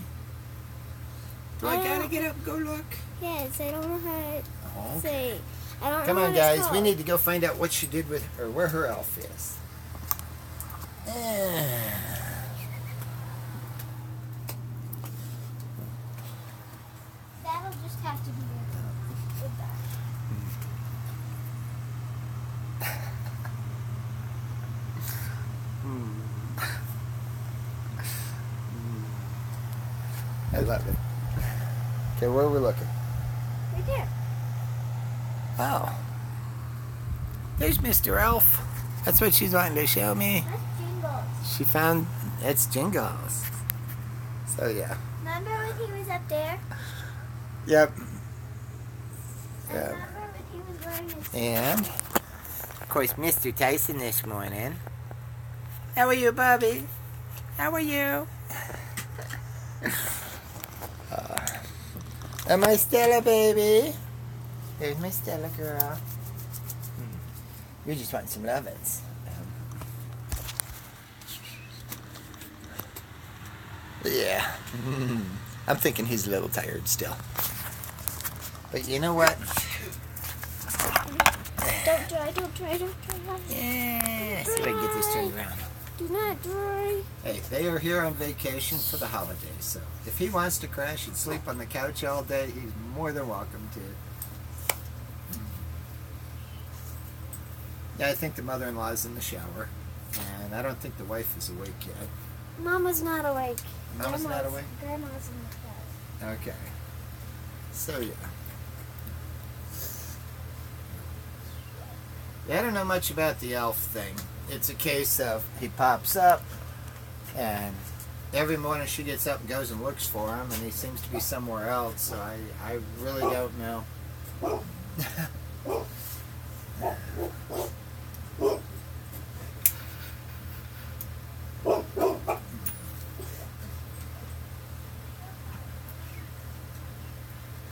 Do I gotta get up and go look? Yes, I don't know how to say. I don't Come know on, what guys. it's We called. need to go find out what she did with her, where her elf is. That'll just have to be with that. I love it. Okay, where are we looking? Right there. Oh. There's Mr. Elf. That's what she's wanting to show me. That's Jingles. She found, it's Jingles. So, yeah. Remember when he was up there? Yep. And remember when he was wearing his... And, of course, Mr. Tyson this morning. How are you, Bobby? How are you? And my Stella baby. There's my Stella girl. We just want some lovins. Yeah. I'm thinking he's a little tired still. But you know what? Don't try. Yeah. See if I can get this turned around. Do not try. Hey, they are here on vacation for the holidays, so if he wants to crash and sleep on the couch all day, he's more than welcome to. Yeah, I think the mother-in-law's in the shower, and I don't think the wife is awake yet. Mama's not awake. Mama's not awake? Grandma's in the bed. Okay. So, yeah. Yeah, I don't know much about the elf thing. It's a case of he pops up, and every morning she gets up and goes and looks for him, and he seems to be somewhere else, so I really don't know.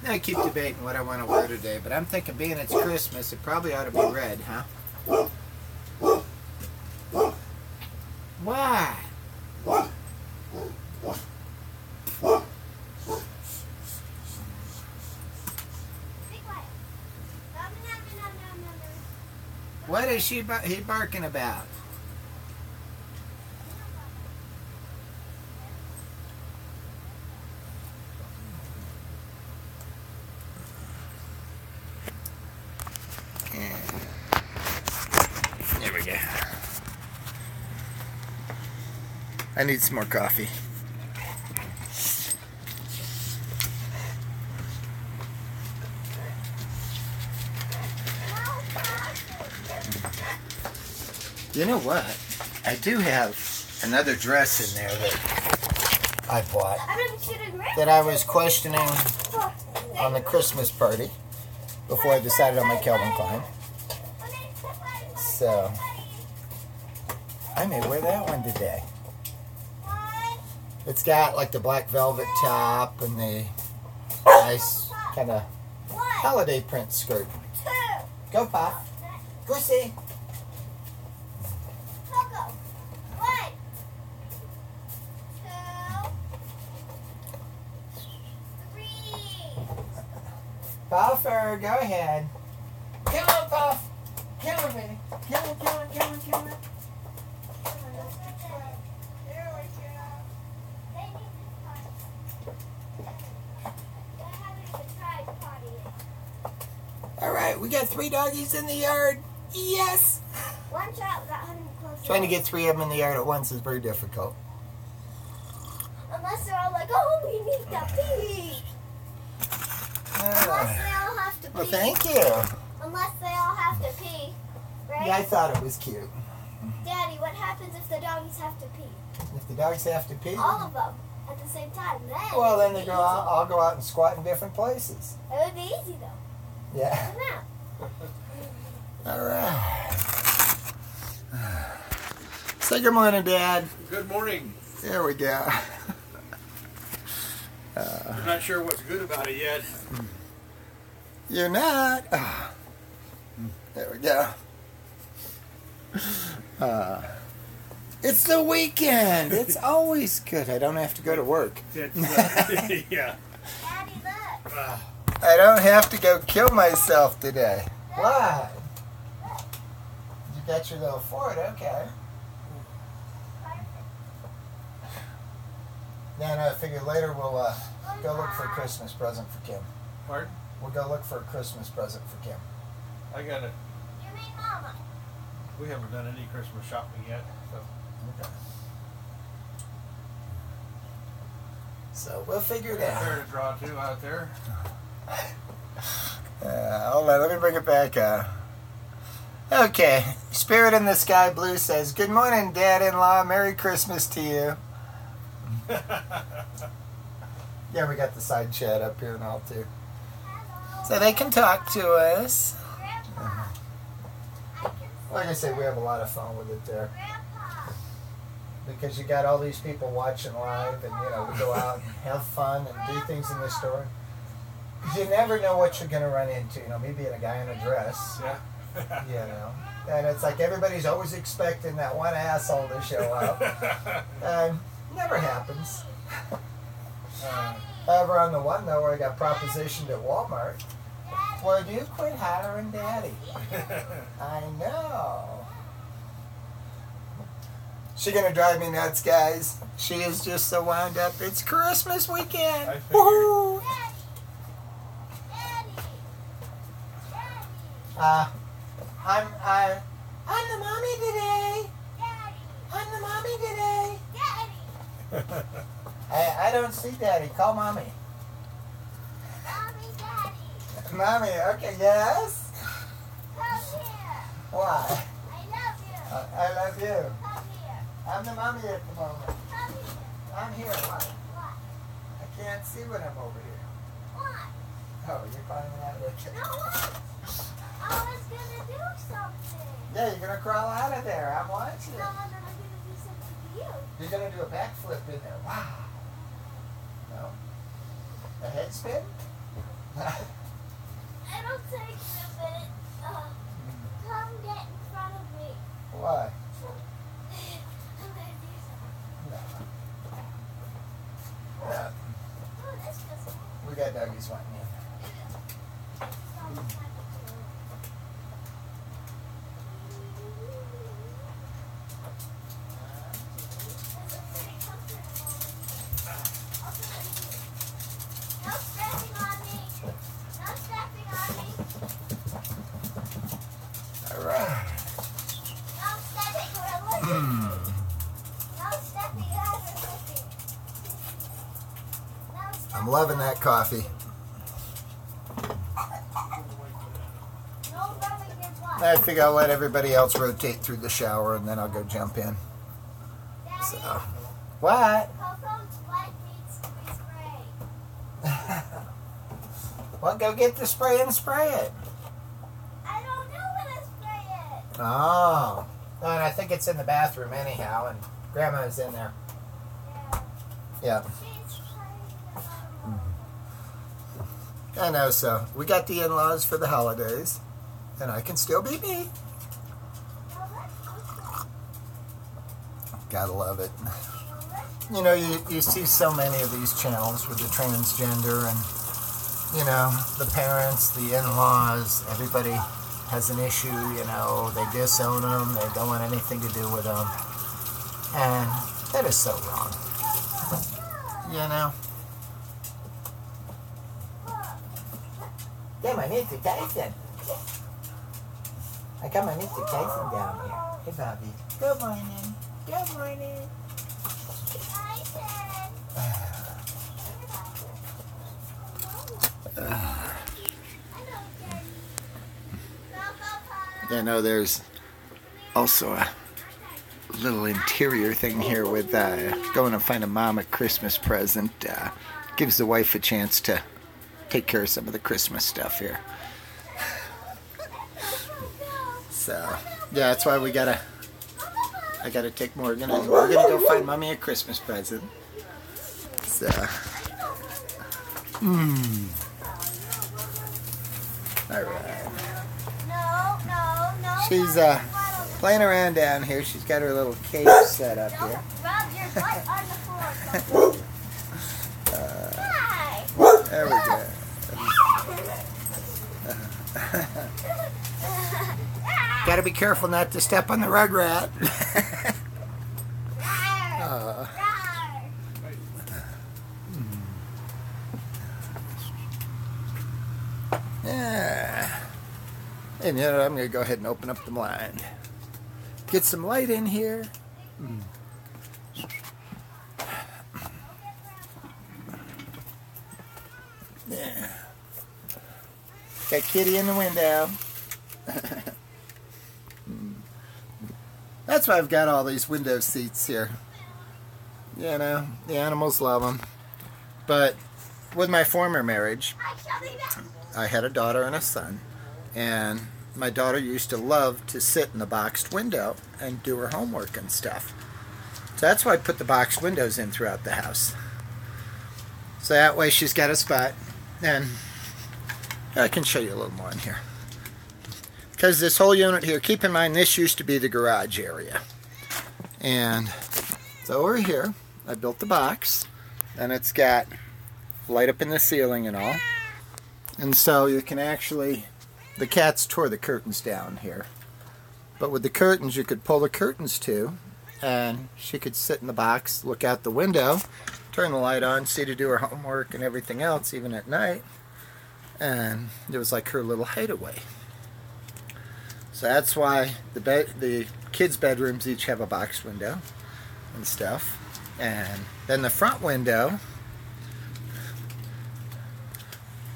I keep debating what I want to wear today, but I'm thinking being it's Christmas, it probably ought to be red, huh? Why? What is he barking about? There we go. I need some more coffee. You know what? I do have another dress in there that I bought that I was questioning on the Christmas party before I decided on my Calvin Klein. So I may wear that one today. It's got like the black velvet top and the nice kind of holiday print skirt. Go, Pop. Go see. Puffer, go ahead. Come on, Puff. Come on, baby. Come on, come on, come on, come on. All right, we got 3 doggies in the yard. Yes. One shot without having to close. Trying to get 3 of them in the yard at once is very difficult. Unless they're all like, oh, we need to pee. Unless they all have to pee. Well, thank you. Unless they all have to pee, right? Yeah, I thought it was cute. Daddy, what happens if the doggies have to pee? If the dogs have to pee? All of them at the same time. Well, then they go out, all go out and squat in different places. It would be easy, though. Yeah. Come out. All right. Say good morning, Dad. Good morning. There we go. I'm not sure what's good about it yet. You're not. Oh. There we go. It's the weekend. It's always good. I don't have to go to work. Yeah. Daddy, look. I don't have to go kill myself today. What? You got your little Ford, okay. Then I figure later we'll go look for a Christmas present for Kim. Pardon? We'll go look for a Christmas present for Kim. I got it. You mean Mama? We haven't done any Christmas shopping yet, so. Okay. So we'll figure it Fair out. to draw two out there. Hold on, let me bring it back up. Okay, Spirit in the Sky Blue says, good morning, Dad-in-law. Merry Christmas to you. Yeah, we got the side chat up here and all, too. So they can talk to us. Like I said, we have a lot of fun with it there. Because you got all these people watching live, and, you know, we go out and have fun and do things in the store. You never know what you're going to run into. You know, me being a guy in a dress, Yeah. you know. And it's like everybody's always expecting that one asshole to show up. And never happens. Over on the one, though, where I got propositioned at Walmart, would you quit hollering Daddy? I know. She going to drive me nuts, guys. She is just so wound up. It's Christmas weekend. I figured. Woohoo! I'm the mommy today. I'm the mommy today. I don't see Daddy. Call Mommy. Mommy, okay, yes? Why? I love you. I'm the mommy at the moment. I'm here. Why? I can't see when I'm over here. Oh, you're climbing out of the chair. I was gonna do something. Yeah, you're gonna crawl out of there. I'm watching. No, I'm gonna do something to you. You're gonna do a backflip in there. Wow. No. A head spin? I don't think so, but come get in front of me. Why? I'm gonna do something. No. No. Oh, this feels good. We got doggies wanting you. No stepping on me. No stepping on me. All right. No stepping or looking. No stepping or looking. No stepping. I'm loving that coffee. No rubbing your butt. I think I'll let everybody else rotate through the shower and then I'll go jump in. So, what? Coco's butt needs to be sprayed. Well, go get the spray and spray it. I don't know when to spray it. Oh. And I think it's in the bathroom anyhow, and Grandma's in there. Yeah. She's spraying it. I know, so we got the in-laws for the holidays, and I can still be me. Gotta love it. You know, you see so many of these channels with the transgender and, you know, the parents, the in-laws, everybody has an issue, you know, they disown them, they don't want anything to do with them. And that is so wrong. You know? Damn, I need to Tyson. I got my Mr. Tyson down here. Hey, Bobby. Good morning. Good morning. You know, there's also a little interior thing here with going to find a mom a Christmas present. Gives the wife a chance to take care of some of the Christmas stuff here. So, yeah, that's why I gotta take Morgan and we're gonna go find Mommy a Christmas present. So, alright. No. She's playing around down here. She's got her little cage set up here. Rub your butt on the floor. Hi. There we go. Gotta be careful not to step on the rug rat. Yeah. And you know, I'm gonna go ahead and open up the blind. Get some light in here. Yeah. Got Kitty in the window. That's why I've got all these window seats here. You know, the animals love them. But with my former marriage, I had a daughter and a son. And my daughter used to love to sit in the boxed window and do her homework and stuff. So that's why I put the boxed windows in throughout the house. So that way she's got a spot. And I can show you a little more in here. Because this whole unit here, keep in mind this used to be the garage area. And so over here, I built the box. And it's got light up in the ceiling and all. And so you can actually, the cats tore the curtains down here. But with the curtains, you could pull the curtains too. And she could sit in the box, look out the window, turn the light on, see to do her homework and everything else, even at night. And it was like her little hideaway. So that's why the kids' bedrooms each have a box window and stuff. And then the front window,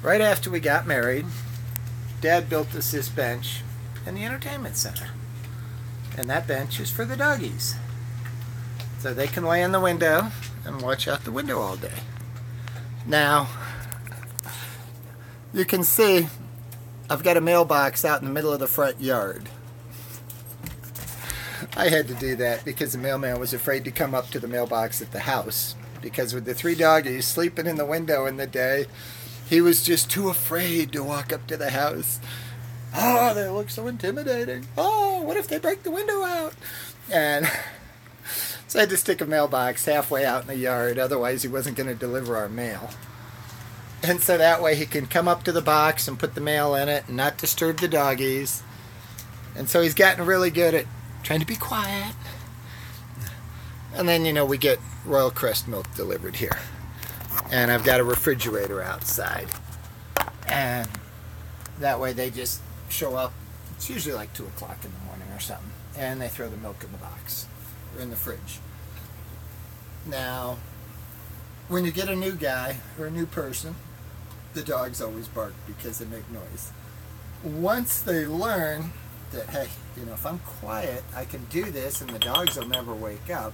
right after we got married, Dad built us this bench in the entertainment center. And that bench is for the doggies. So they can lay in the window and watch out the window all day. Now, you can see I've got a mailbox out in the middle of the front yard. I had to do that because the mailman was afraid to come up to the mailbox at the house. Because with the 3 doggies sleeping in the window in the day, he was just too afraid to walk up to the house. Oh, they look so intimidating. Oh, what if they break the window out? And so I had to stick a mailbox halfway out in the yard, otherwise he wasn't going to deliver our mail. And so that way he can come up to the box and put the mail in it and not disturb the doggies. And so he's gotten really good at trying to be quiet. And then, you know, we get Royal Crest milk delivered here. And I've got a refrigerator outside. And that way they just show up. It's usually like 2 o'clock in the morning or something. And they throw the milk in the box or in the fridge. Now, when you get a new guy or a new person, the dogs always bark because they make noise. Once they learn that, hey, you know, if I'm quiet, I can do this and the dogs will never wake up.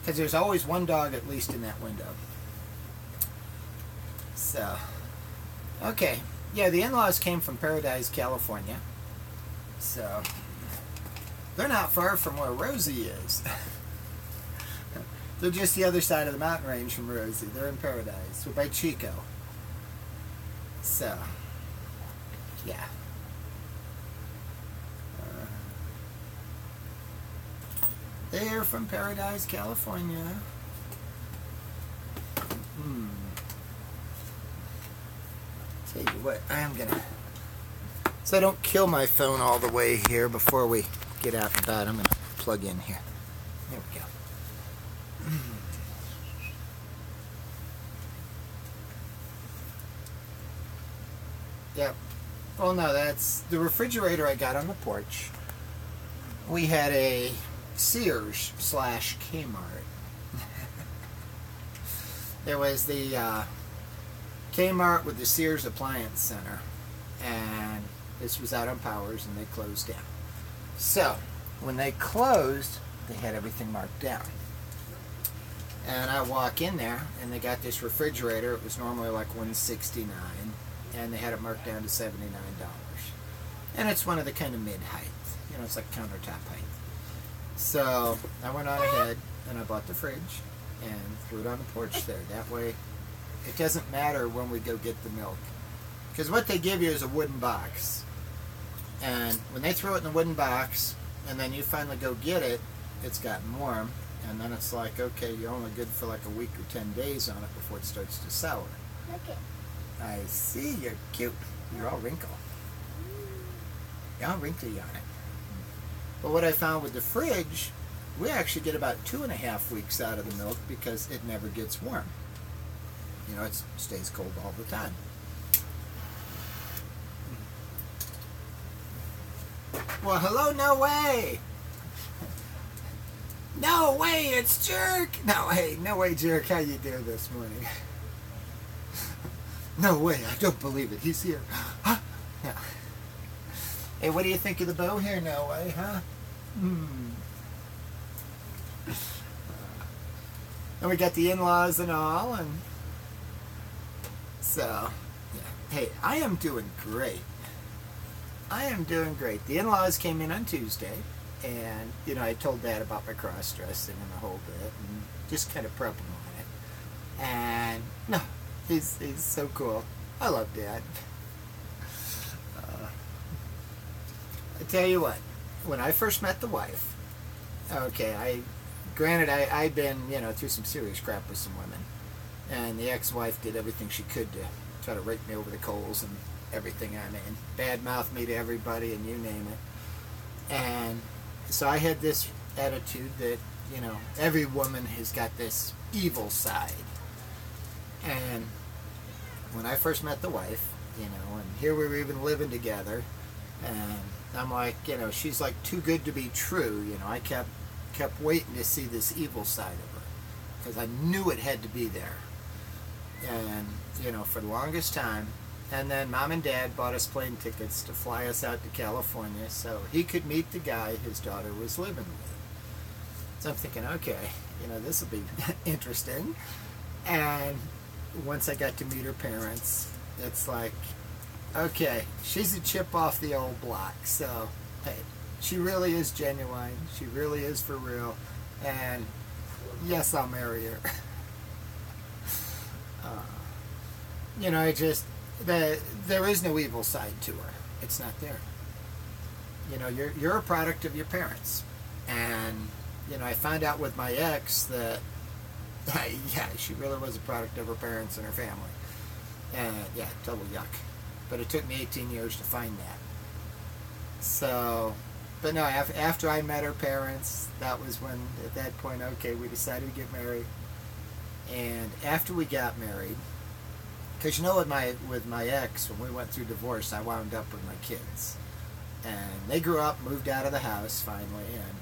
Because there's always one dog at least in that window. So, okay. Yeah, the in-laws came from Paradise, California. So, they're not far from where Rosie is. They're just the other side of the mountain range from Rosie. They're in Paradise. We're by Chico. So, yeah. They're from Paradise, California. Tell you what, I am gonna, so I don't kill my phone all the way here before we get out and about, I'm gonna plug in here. There we go. Yep. Well, no, that's the refrigerator I got on the porch. We had a Sears / Kmart. There was the Kmart with the Sears Appliance Center, and this was out on Powers, and they closed down. So when they closed, they had everything marked down, and I walk in there and they got this refrigerator. It was normally like $169, and they had it marked down to $79, and it's one of the kind of mid height, you know, it's like countertop height. So I went on ahead and I bought the fridge and threw it on the porch there. That way it doesn't matter when we go get the milk, because what they give you is a wooden box, and when they throw it in the wooden box and then you finally go get it, it's gotten warm, and then it's like, okay, you're only good for like a week or 10 days on it before it starts to sour. Okay. I see, you're cute. You're all wrinkled. You're all wrinkly on it. But what I found with the fridge, we actually get about 2.5 weeks out of the milk because it never gets warm. You know, it stays cold all the time. Well, hello, no way! No way, it's Jerk! No, hey, no way, Jerk, how you doing this morning? No way, I don't believe it, he's here. Huh? Yeah. Hey, what do you think of the bow here, no way, huh? And we got the in-laws and all, and so, yeah. Hey, I am doing great. I am doing great. The in-laws came in on Tuesday, and, you know, I told Dad about my cross-dressing and the whole bit, and just kind of prep him on it. And, no, he's so cool. I love Dad. I tell you what, when I first met the wife, okay, I'd been, you know, through some serious crap with some women, and the ex-wife did everything she could to try to rake me over the coals and everything. I mean, bad-mouth me to everybody and you name it. And so I had this attitude that, you know, every woman has got this evil side. And when I first met the wife, you know, and here we were even living together, and I'm like, you know, she's like too good to be true. You know, I kept waiting to see this evil side of her because I knew it had to be there. And, you know, for the longest time. And then Mom and Dad bought us plane tickets to fly us out to California so he could meet the guy his daughter was living with. So I'm thinking, okay, you know, this will be interesting. And once I got to meet her parents, it's like, okay, she's a chip off the old block, so, hey, she really is genuine, she really is for real, and yes, I'll marry her. You know, there is no evil side to her. It's not there. You know, you're a product of your parents, and, you know, I found out with my ex that, yeah, she really was a product of her parents and her family, and, yeah, total yuck. But it took me 18 years to find that. So, but no, after I met her parents, that was when, at that point, okay, we decided to get married. And after we got married, because, you know, with my ex, when we went through divorce, I wound up with my kids. And they grew up, moved out of the house finally, and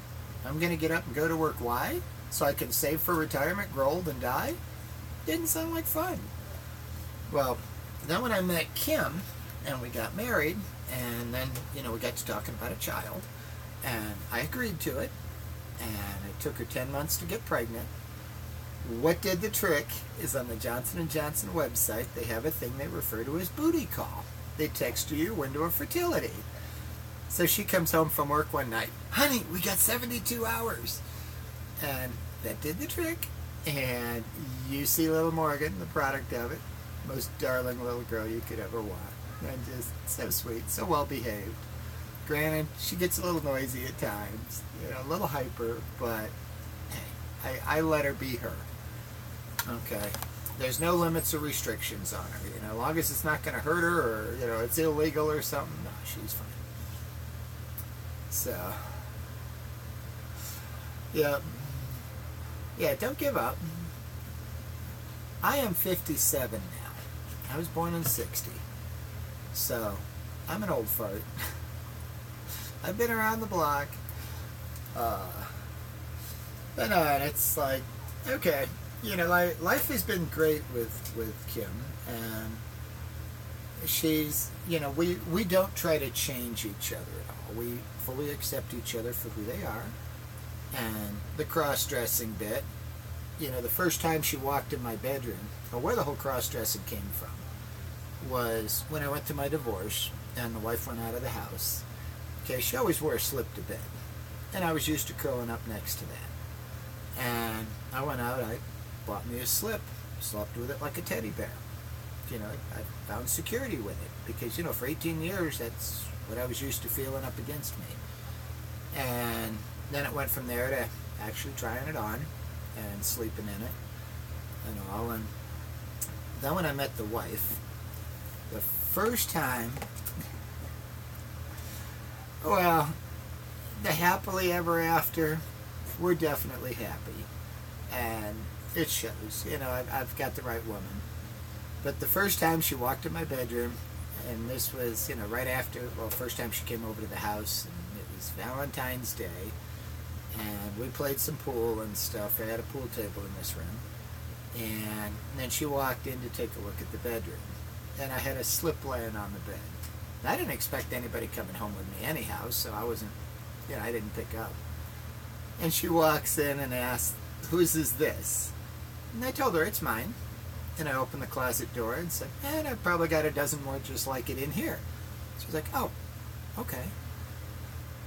I'm going to get up and go to work. Why? So I can save for retirement, grow old, and die? Didn't sound like fun. Well, then when I met Kim, and we got married, And then, you know, we got to talking about a child, and I agreed to it, and it took her 10 months to get pregnant. What did the trick is on the Johnson & Johnson website, they have a thing they refer to as booty call. They text you your window of fertility. So she comes home from work one night, honey, we got 72 hours. And that did the trick. And you see little Morgan, the product of it, most darling little girl you could ever want. And just so sweet, so well behaved. Granted, she gets a little noisy at times, you know, a little hyper, but hey, I let her be her. Okay. There's no limits or restrictions on her, you know, as long as it's not going to hurt her or, you know, it's illegal or something, no, she's fine. So, yeah, don't give up. I am 57 now. I was born in 60. So, I'm an old fart. I've been around the block. But no, and it's like, okay, you know, life has been great with Kim, and she's, you know, we don't try to change each other at all. We fully accept each other for who they are. And the cross-dressing bit, you know, the first time she walked in my bedroom, or where the whole cross-dressing came from, was when I went to my divorce and the wife went out of the house. Okay, she always wore a slip to bed, and I was used to curling up next to that. And I went out, I bought me a slip, slept with it like a teddy bear. You know, I found security with it because, you know, for 18 years that's what I was used to feeling up against me. And then it went from there to actually trying it on and sleeping in it and all. And then when I met the wife, the first time, well, the happily ever after, we're definitely happy. And it shows, you know, I've got the right woman. But the first time she walked in my bedroom, and this was, you know, right after, well, first time she came over to the house, and it was Valentine's Day, and we played some pool and stuff. I had a pool table in this room. And then she walked in to take a look at the bedroom. And I had a slip laying on the bed. And I didn't expect anybody coming home with me anyhow, so I wasn't, you know, I didn't pick up. And she walks in and asks, whose is this? And I told her, it's mine. And I opened the closet door and said, and I've probably got a dozen more just like it in here. She's like, oh, okay.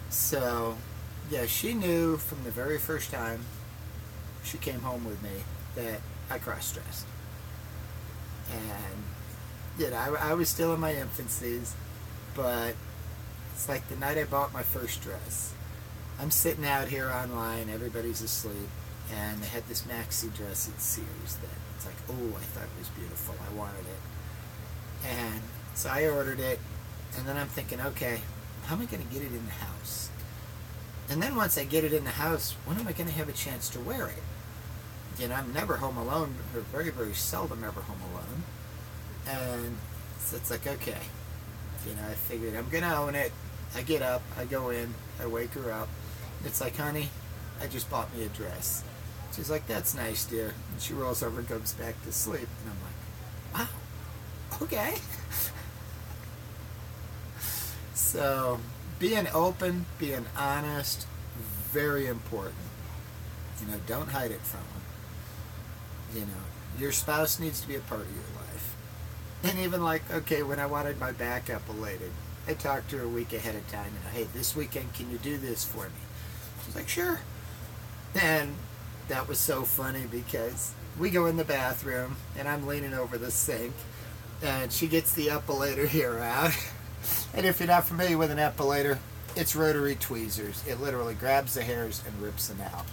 So, yeah, she knew from the very first time she came home with me that I cross-dressed. And, you know, I was still in my infancies, but it's like the night I bought my first dress. I'm sitting out here online, everybody's asleep, and they had this maxi dress at Sears that it's like, oh, I thought it was beautiful, I wanted it. And so I ordered it, and then I'm thinking, okay, how am I going to get it in the house? And then once I get it in the house, when am I going to have a chance to wear it? You know, I'm never home alone, or very, very seldom ever home alone. And so it's like, okay, you know, I figured I'm going to own it. I get up, I go in, I wake her up. It's like, honey, I just bought me a dress. She's like, that's nice, dear. And she rolls over and goes back to sleep. And I'm like, wow, okay. So, being open, being honest, very important. You know, don't hide it from them. You know, your spouse needs to be a part of your life. And even like, okay, when I wanted my back epilated, I talked to her a week ahead of time, and hey, this weekend, can you do this for me? She's like, sure. And that was so funny because we go in the bathroom, and I'm leaning over the sink, and she gets the epilator here out. And if you're not familiar with an epilator, it's rotary tweezers. It literally grabs the hairs and rips them out.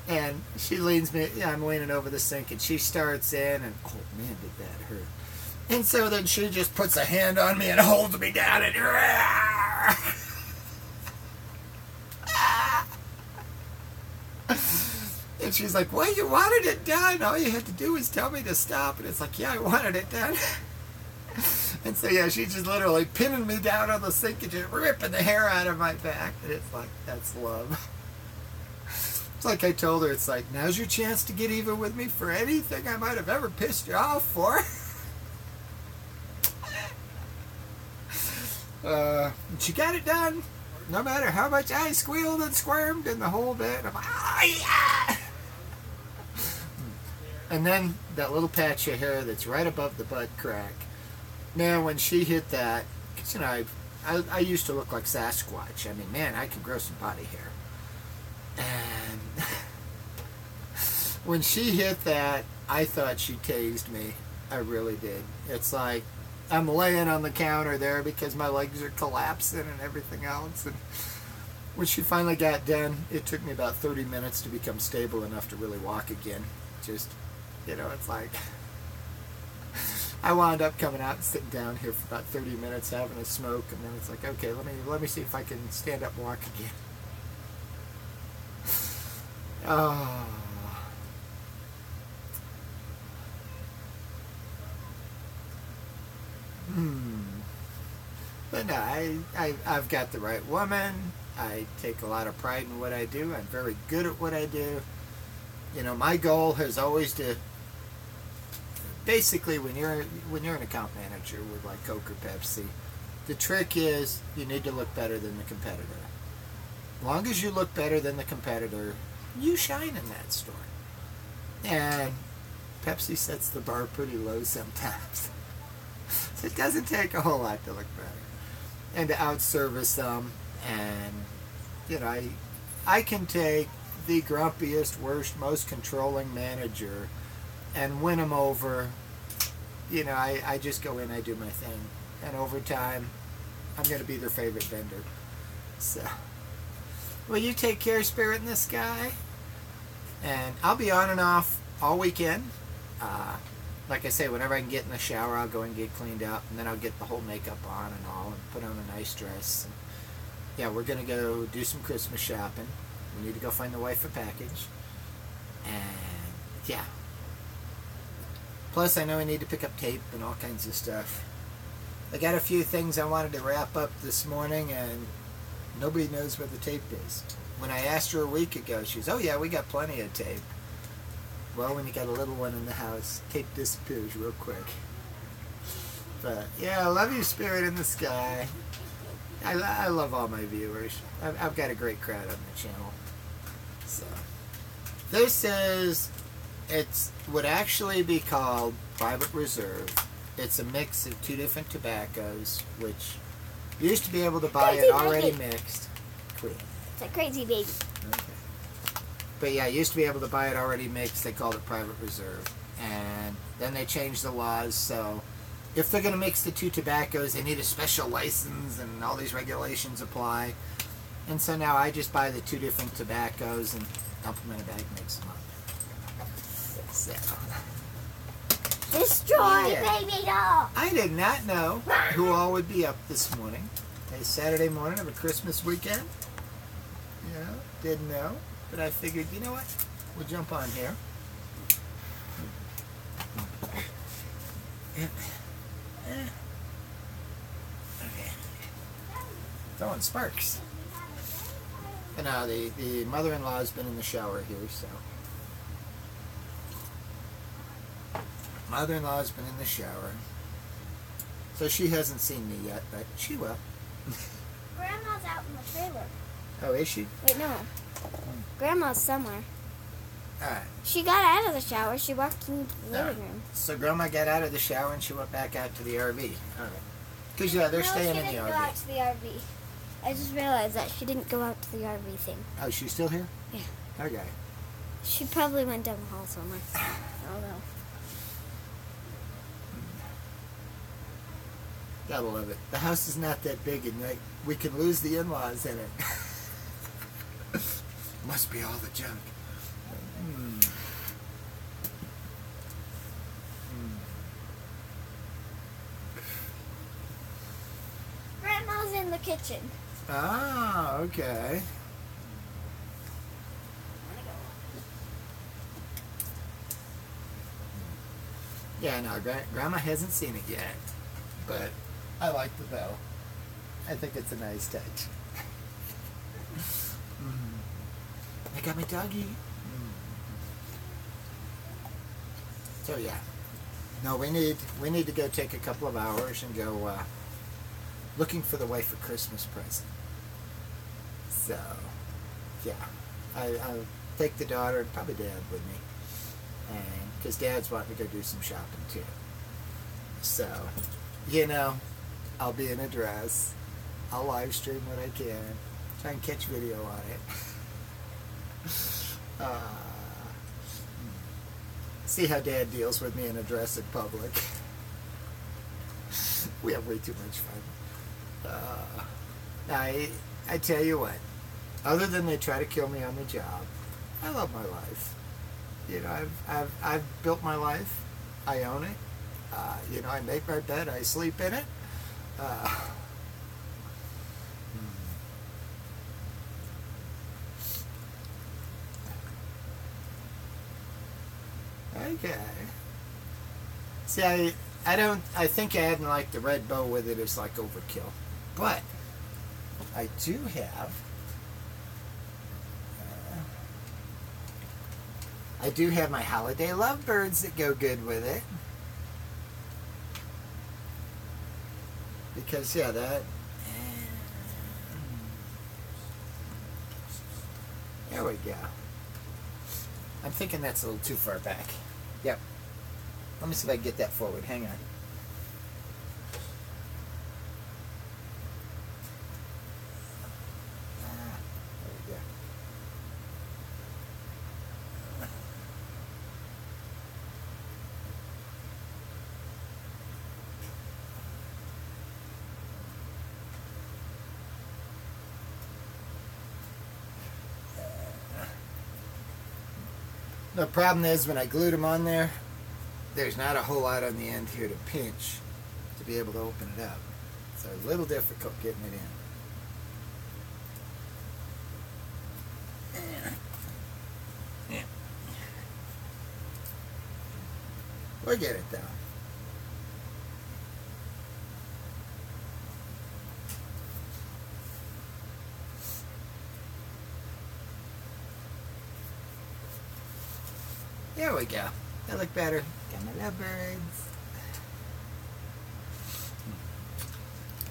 And she leans me, yeah, I'm leaning over the sink, and she starts in, and oh man, did that hurt. And so then she just puts a hand on me and holds me down, and and she's like, well, you wanted it done. All you had to do was tell me to stop. And it's like, yeah, I wanted it done. And so, yeah, she's just literally pinning me down on the sink and just ripping the hair out of my back. And it's like, that's love. It's like I told her, it's like, now's your chance to get even with me for anything I might have ever pissed you off for. She got it done. No matter how much I squealed and squirmed and the whole bit. I'm like, oh, yeah! And then that little patch of hair that's right above the butt crack. Man, when she hit that, 'cause, you know, I used to look like Sasquatch. I mean, man, I could grow some body hair. And when she hit that, I thought she tased me. I really did. It's like I'm laying on the counter there because my legs are collapsing and everything else. And when she finally got done, it took me about 30 minutes to become stable enough to really walk again. Just, you know, it's like I wound up coming out and sitting down here for about 30 minutes having a smoke, and then it's like, okay, let me see if I can stand up and walk again. Oh. But no, I've got the right woman. I take a lot of pride in what I do. I'm very good at what I do. You know, my goal has always to basically when you're an account manager with like Coke or Pepsi, the trick is you need to look better than the competitor. As long as you look better than the competitor, you shine in that store. And Pepsi sets the bar pretty low sometimes. So it doesn't take a whole lot to look better. And to outservice them. And, you know, I can take the grumpiest, worst, most controlling manager and win them over. You know, I just go in, I do my thing. And over time, I'm going to be their favorite vendor. So, will you take care, Spirit in the Sky? And I'll be on and off all weekend. Like I say, whenever I can get in the shower, I'll go and get cleaned up, and then I'll get the whole makeup on and all, and put on a nice dress. And yeah, we're going to go do some Christmas shopping. We need to go find the wife a package. And yeah. Plus, I know I need to pick up tape and all kinds of stuff. I got a few things I wanted to wrap up this morning, and nobody knows where the tape is. When I asked her a week ago, she was, oh yeah, we got plenty of tape. Well, when you got a little one in the house, tape disappears real quick. But yeah, I love you, Spirit in the Sky. I love all my viewers. I've got a great crowd on the channel. So this is, it would actually be called Private Reserve. It's a mix of two different tobaccos, which you used to be able to buy it already mixed. Queen. It's a crazy baby. Okay. But yeah, I used to be able to buy it already mixed. They called it Private Reserve. And then they changed the laws, so if they're going to mix the two tobaccos, they need a special license and all these regulations apply. And so now I just buy the two different tobaccos and dump them in a bag and mix them up. So. Destroy Yeah. baby doll! I did not know who all would be up this morning. A Saturday morning of a Christmas weekend. You know, didn't know. But I figured, you know what? We'll jump on here. Okay. Throwing sparks. And now the mother-in-law's been in the shower here, so. Mother-in-law's been in the shower. So she hasn't seen me yet, but she will. Grandma's out in the trailer. Oh, is she? Wait, no. Grandma's somewhere. Alright. She got out of the shower. She walked into the Alright. living room. So Grandma got out of the shower and she went back out to the RV. Alright. Because, yeah, they're staying in the she didn't RV. go out to the RV. I just realized that she didn't go out to the RV thing. Oh, she's still here? Yeah. Okay. She probably went down the hall somewhere. I don't know. Gotta love it. The house is not that big and we can lose the in-laws in it. Must be all the junk. Grandma's in the kitchen. Ah, okay. Yeah, no, Grandma hasn't seen it yet, but I like the bell. I think it's a nice touch. I got my doggy. So yeah, no, we need to go take a couple of hours and go looking for the wife a Christmas present. So, yeah, I'll take the daughter and probably Dad with me, and because Dad's wanting to go do some shopping too. So, you know, I'll be in a dress. I'll live stream what I can. Try and catch video on it. See how Dad deals with me in a dress in public. We have way too much fun. I tell you what, other than they try to kill me on the job, I love my life. You know, I've built my life. I own it. You know, I make my bed. I sleep in it. Okay. See, I think adding like the red bow with it is like overkill. But I do have my holiday lovebirds that go good with it. Because yeah, that there we go. I'm thinking that's a little too far back. Yep. Let me see if I can get that forward. Hang on. There we go. The problem is when I glued them on there, there's not a whole lot on the end here to pinch to be able to open it up. So it's a little difficult getting it in. Yeah. We'll get it though. There we go. That look better. Got my lovebirds.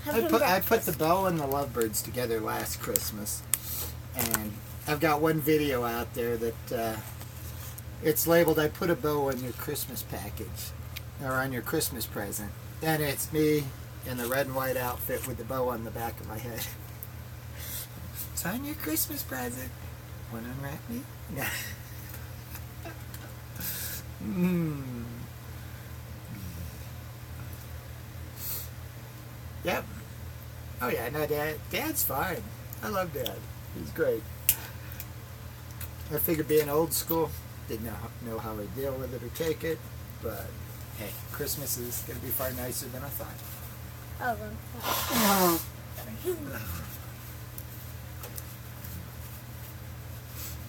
I put the bow and the lovebirds together last Christmas, and I've got one video out there that it's labeled "I put a bow on your Christmas package," or on your Christmas present, and it's me in the red and white outfit with the bow on the back of my head. It's on your Christmas present. Want to unwrap me? No. Yep. Oh yeah, no, Dad's fine. I love Dad. He's great. I figured being old school, didn't know how to deal with it or take it, but hey, Christmas is going to be far nicer than I thought. Oh,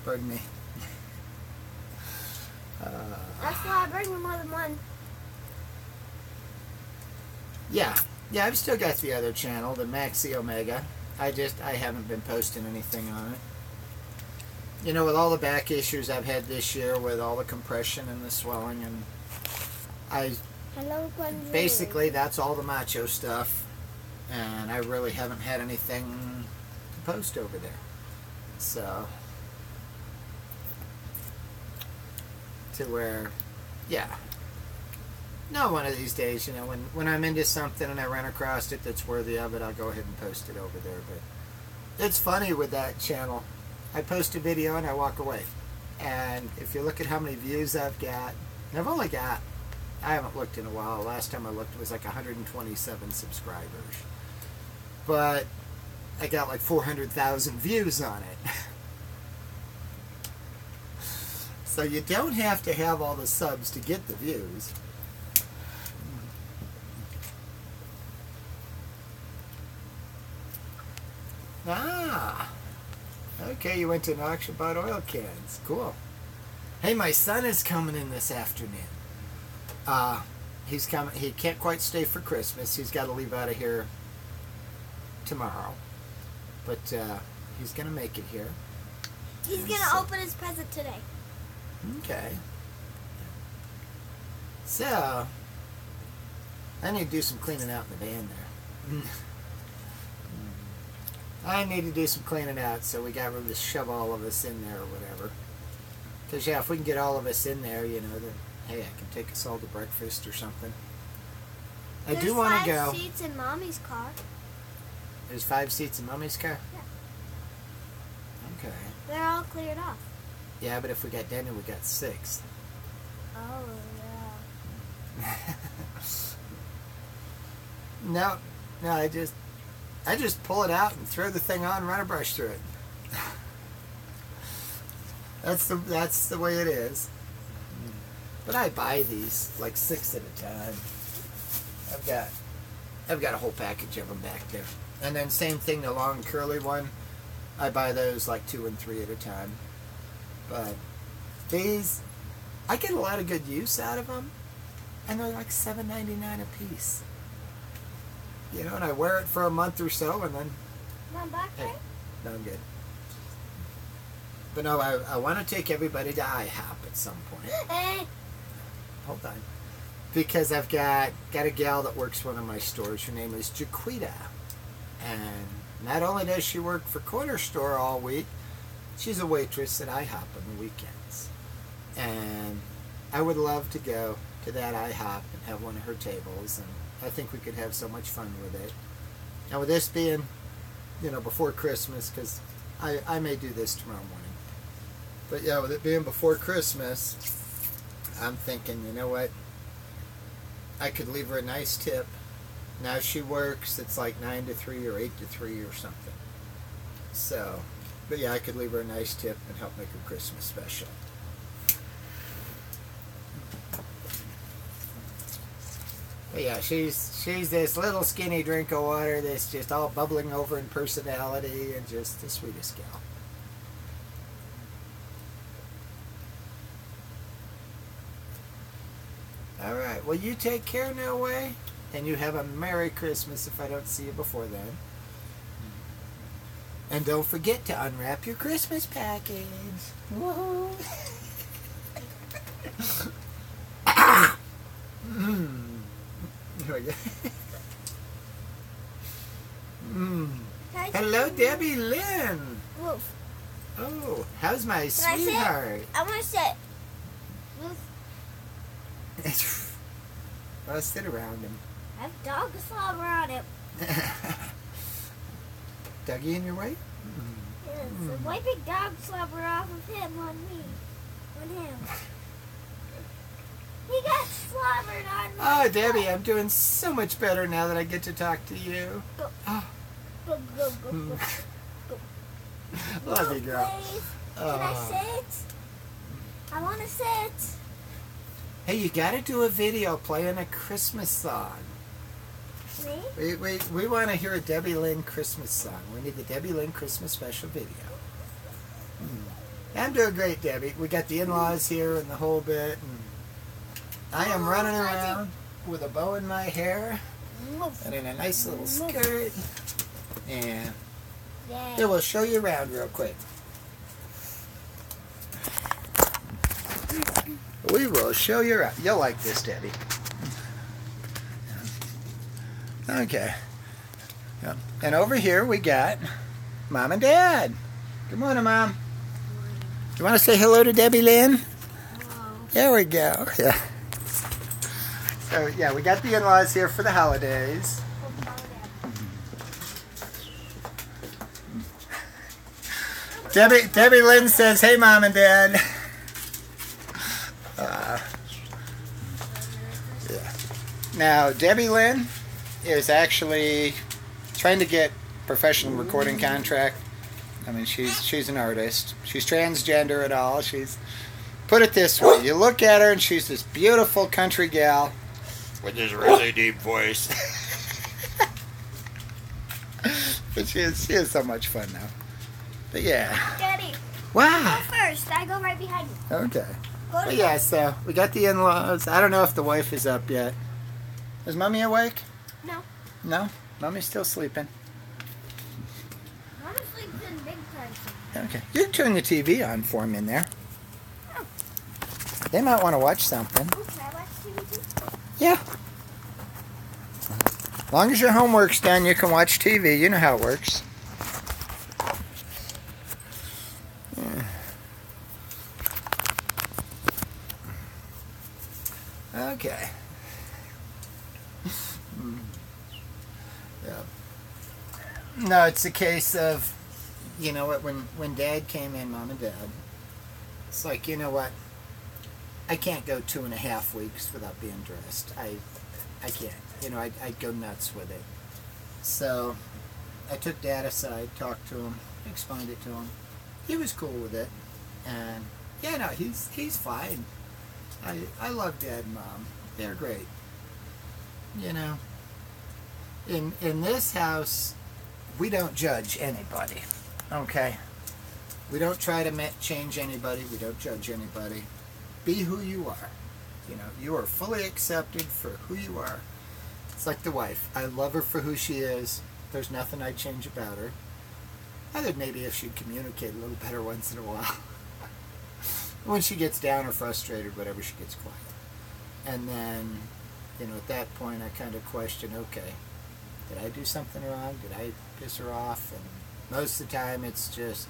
Pardon me. that's why I bring more than one. Yeah, I've still got the other channel, the Maxie Omega. I haven't been posting anything on it. You know, with all the back issues I've had this year, with all the compression and the swelling, and basically that's all the macho stuff, and I really haven't had anything to post over there. So, to where, yeah. No, one of these days, you know, when I'm into something and I run across it that's worthy of it, I'll go ahead and post it over there. But it's funny with that channel. I post a video and I walk away. And if you look at how many views I've got, I've only got, I haven't looked in a while. Last time I looked it was like 127 subscribers. But I got like 400,000 views on it. So you don't have to have all the subs to get the views. Ah, okay, you went to an auction, bought oil cans. Cool. Hey, my son is coming in this afternoon. He's coming. He can't quite stay for Christmas. He's got to leave out of here tomorrow. But he's going to make it here. He's going to open his present today. Okay. So, I need to do some cleaning out in the van there. I need to do some cleaning out, so we got room to shove all of us in there or whatever. Because, yeah, if we can get all of us in there, you know, then, hey, I can take us all to breakfast or something. I do want to go. There's 5 seats in Mommy's car. There's 5 seats in Mommy's car? Yeah. Okay. They're all cleared off. Yeah, but if we got Daniel, we got 6. Oh, yeah. No, I just pull it out and throw the thing on, run a brush through it. That's the way it is. But I buy these like 6 at a time. I've got a whole package of them back there. And then same thing, the long curly one. I buy those like 2 and 3 at a time. But these, I get a lot of good use out of them, and they're like $7.99 a piece. You know, and I wear it for a month or so, and then. Mom, back Hey, there? no, I'm good. But no, I want to take everybody to IHOP at some point. Hey. Hold on. Because I've got a gal that works one of my stores. Her name is Jaquita. And not only does she work for Corner Store all week, she's a waitress at IHOP on the weekends. And I would love to go to that IHOP and have one of her tables. And I think we could have so much fun with it. And with this being, you know, before Christmas, because I may do this tomorrow morning. But yeah, with it being before Christmas, I'm thinking, you know what? I could leave her a nice tip. Now she works, it's like 9 to 3 or 8 to 3 or something. So, but yeah, I could leave her a nice tip and help make her Christmas special. But yeah, she's this little skinny drink of water that's just all bubbling over in personality and just the sweetest gal. Alright, well you take care now, Way, and you have a Merry Christmas if I don't see you before then. And don't forget to unwrap your Christmas package. Woohoo! Here we go. Hello, Debbie Lynn. Woof. Oh, how's my Can I sit? sweetheart? I want to sit. Woof. Well, sit around him. I have dog slobber on it. Dougie in your way? Yes, I'm wiping dog slobber off of him on me. On him. He got slobbered on me. Oh, Debbie, I'm doing so much better now that I get to talk to you. Go. Oh, Go, go, go, go. love you, girl. Please. Can I sit? I want to sit. Hey, you got to do a video playing a Christmas song. Me? We want to hear a Debbie Lynn Christmas song. We need the Debbie Lynn Christmas special video. I'm doing great, Debbie. We got the in-laws here and the whole bit. And I am running around with a bow in my hair and in a nice little skirt. And here, we'll show you around real quick. We will show you around. You'll like this, Debbie. Okay. Yep. And over here we got Mom and Dad. Good morning, Mom. You want to say hello to Debbie Lynn? Hello. There we go. Yeah. So yeah, we got the in-laws here for the holidays. Debbie Lynn says, "Hey, Mom and Dad." Yeah. Now, Debbie Lynn is actually trying to get professional recording contract. I mean, she's an artist. She's transgender and all. She's, put it this way, you look at her and she's this beautiful country gal with this really deep voice. But she is so much fun now. But yeah. Daddy, Wow. go first. I go right behind you. Okay. Go to But yeah, so we got the in-laws. I don't know if the wife is up yet. Is Mommy awake? No. No? Mommy's still sleeping. Mama sleeps in big time. Okay. You can turn the TV on for them in there. Oh. They might want to watch something. Oh, can I watch TV too? Yeah. As long as your homework's done, you can watch TV. You know how it works. Okay. Yeah. No, it's a case of, you know what, when Dad came in, Mom and Dad, it's like, you know what, I can't go 2.5 weeks without being dressed. I can't. You know, I'd go nuts with it. So I took Dad aside, talked to him, explained it to him. He was cool with it. And yeah, no, he's fine. I love Dad and Mom. They're great. You know, in this house, we don't judge anybody. Okay? We don't try to change anybody. We don't judge anybody. Be who you are. You know, you are fully accepted for who you are. It's like the wife. I love her for who she is. There's nothing I'd change about her. Other than maybe if she'd communicate a little better once in a while. When she gets down or frustrated, whatever, she gets quiet. And then, you know, at that point, I kind of question, okay, did I do something wrong? Did I piss her off? And most of the time, it's just,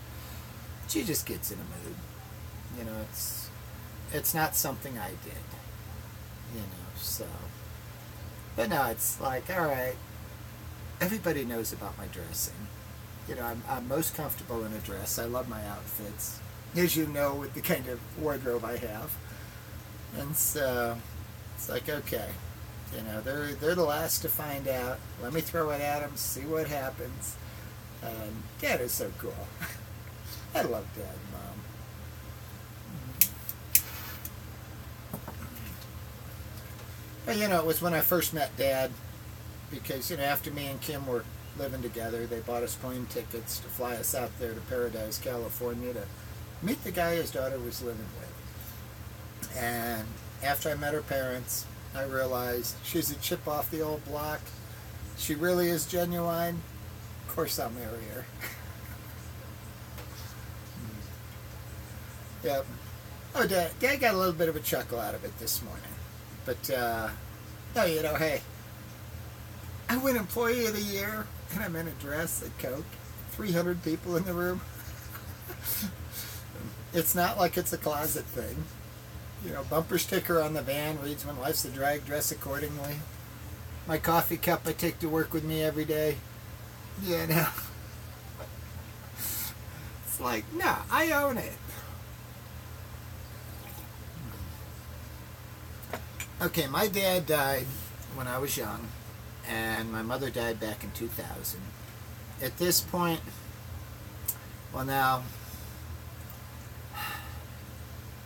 she just gets in a mood. You know, it's not something I did. You know, so. But no, it's like, all right, everybody knows about my dressing. You know, I'm most comfortable in a dress. I love my outfits, as you know, with the kind of wardrobe I have. And so it's like, okay, you know, they're the last to find out. Let me throw it at them, see what happens. And Dad is so cool. I love Dad and Mom. But, you know, it was when I first met Dad, because, you know, after me and Kim were living together, they bought us plane tickets to fly us out there to Paradise, California, to meet the guy his daughter was living with. And after I met her parents, I realized she's a chip off the old block. She really is genuine. Of course I'll marry her. Yep. Oh, Dad got a little bit of a chuckle out of it this morning. But, no, you know, hey, I win Employee of the Year, and I'm in a dress at Coke. 300 people in the room. It's not like it's a closet thing. You know, bumper sticker on the van reads, "When life's a drag, dress accordingly." My coffee cup I take to work with me every day. You know. It's like, no, I own it. Okay, my dad died when I was young, and my mother died back in 2000. At this point, well now,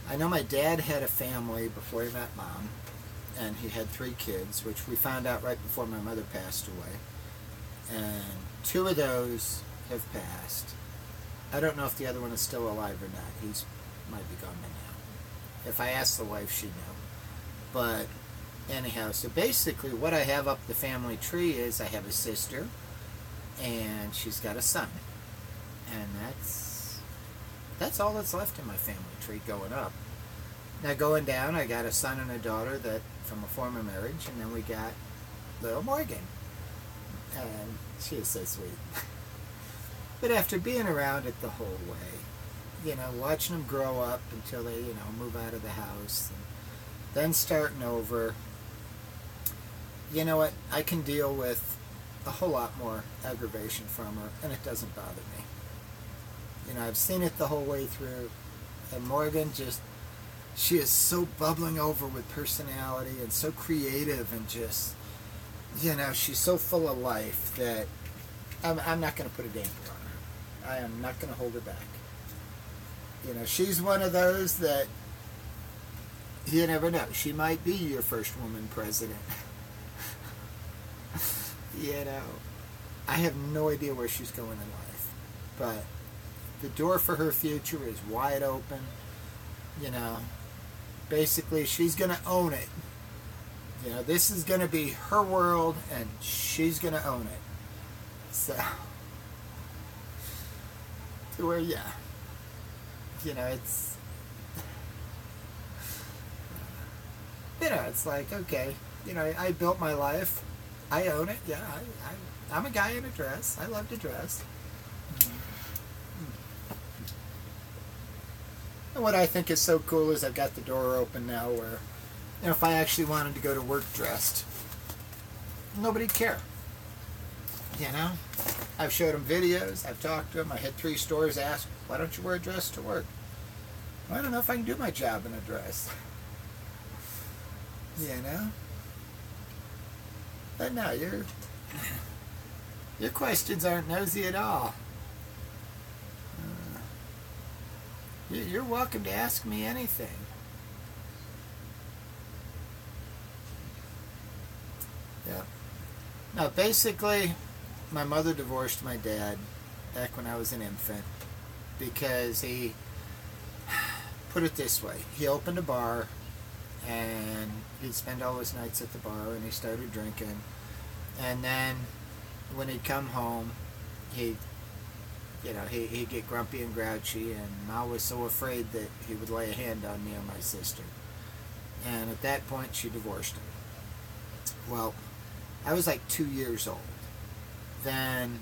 I know my dad had a family before he met Mom, and he had 3 kids, which we found out right before my mother passed away. And 2 of those have passed. I don't know if the other one is still alive or not. He's might be gone by now. If I ask the wife, she'd know. But anyhow, so basically what I have up the family tree is I have a sister, and she's got a son. And that's all that's left in my family tree going up. Now going down, I got a son and a daughter that from a former marriage, and then we got little Morgan. And she is so sweet. But after being around it the whole way, you know, watching them grow up until they, you know, move out of the house, and then starting over, you know what, I can deal with a whole lot more aggravation from her, and it doesn't bother me. You know, I've seen it the whole way through, and Morgan just, she is so bubbling over with personality and so creative, and just, you know, she's so full of life that I'm not going to put a damper on her. I am not going to hold her back. You know, she's one of those that you never know. She might be your first woman president. You know, I have no idea where she's going in life, but the door for her future is wide open. You know, basically she's going to own it. You know, this is going to be her world, and she's going to own it. So, to where, yeah, you know, it's, you know, it's like, okay, you know, I built my life. I own it. Yeah, I'm a guy in a dress. I love to dress. And what I think is so cool is I've got the door open now where if I actually wanted to go to work dressed, nobody'd care. You know, I've showed them videos, I've talked to them. I had 3 stores ask, why don't you wear a dress to work? Well, I don't know if I can do my job in a dress. You know? But no, your questions aren't nosy at all. You're welcome to ask me anything. Yeah. Now, basically, my mother divorced my dad back when I was an infant because he, put it this way, he opened a bar and he'd spend all his nights at the bar and he started drinking. And then when he'd come home, he'd get grumpy and grouchy, and Ma was so afraid that he would lay a hand on me or my sister. And at that point, she divorced him. Well, I was like 2 years old. Then,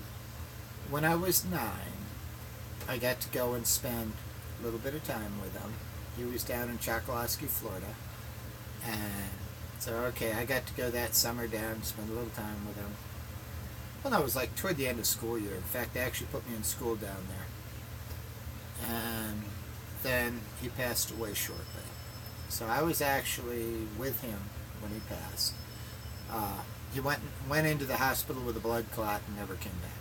when I was 9, I got to go and spend a little bit of time with him. He was down in Chocoloskee, Florida. And so, okay, I got to go that summer down and spend a little time with him. Well, no, it was like toward the end of school year. In fact, they actually put me in school down there. And then he passed away shortly. So I was actually with him when he passed. He went into the hospital with a blood clot and never came back.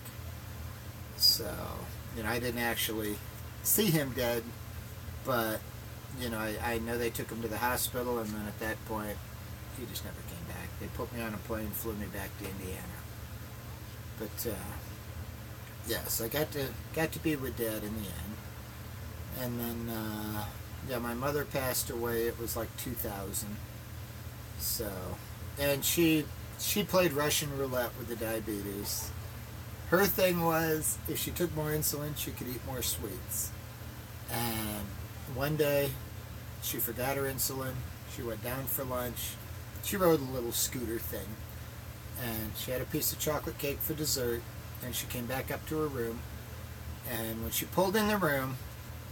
So, I didn't actually see him dead, but, I know they took him to the hospital, and then at that point, he just never came back. They put me on a plane and flew me back to Indiana. But, yes, I got to be with Dad in the end. And then, my mother passed away. It was like 2000. So, and she played Russian roulette with the diabetes. Her thing was, if she took more insulin, she could eat more sweets. And one day, she forgot her insulin. She went down for lunch. She rode a little scooter thing. And she had a piece of chocolate cake for dessert. And she came back up to her room. And when she pulled in the room,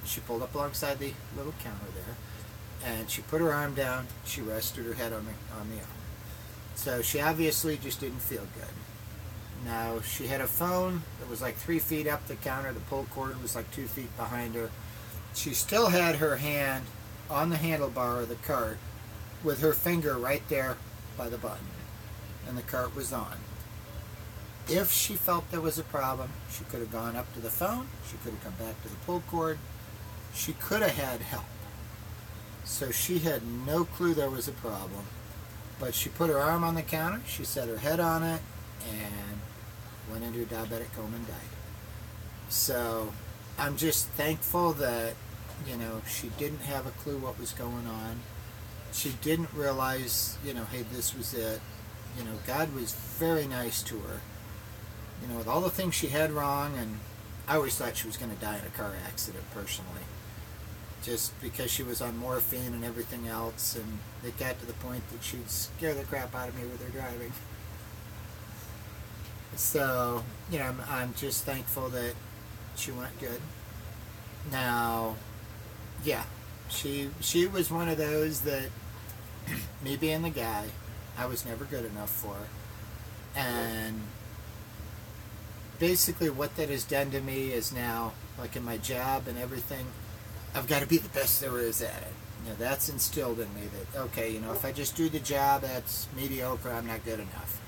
she pulled up alongside the little counter there. And she put her arm down. She rested her head on the arm. So she obviously just didn't feel good. Now, she had a phone that was like 3 feet up the counter. The pull cord was like 2 feet behind her. She still had her hand on the handlebar of the cart with her finger right there by the button. And the cart was on. If she felt there was a problem, she could have gone up to the phone. She could have come back to the pull cord. She could have had help. So she had no clue there was a problem. But she put her arm on the counter, she set her head on it, and went into a diabetic coma and died. So I'm just thankful that, she didn't have a clue what was going on. She didn't realize, hey, this was it. God was very nice to her. With all the things she had wrong, and I always thought she was going to die in a car accident, personally. Just because she was on morphine and everything else, and it got to the point that she'd scare the crap out of me with her driving. So, I'm just thankful that she went good. Now, yeah, she was one of those that, me being the guy, I was never good enough for her. And basically what that has done to me is now, like in my job and everything, I've got to be the best there is at it. That's instilled in me that, okay, if I just do the job, that's mediocre, I'm not good enough.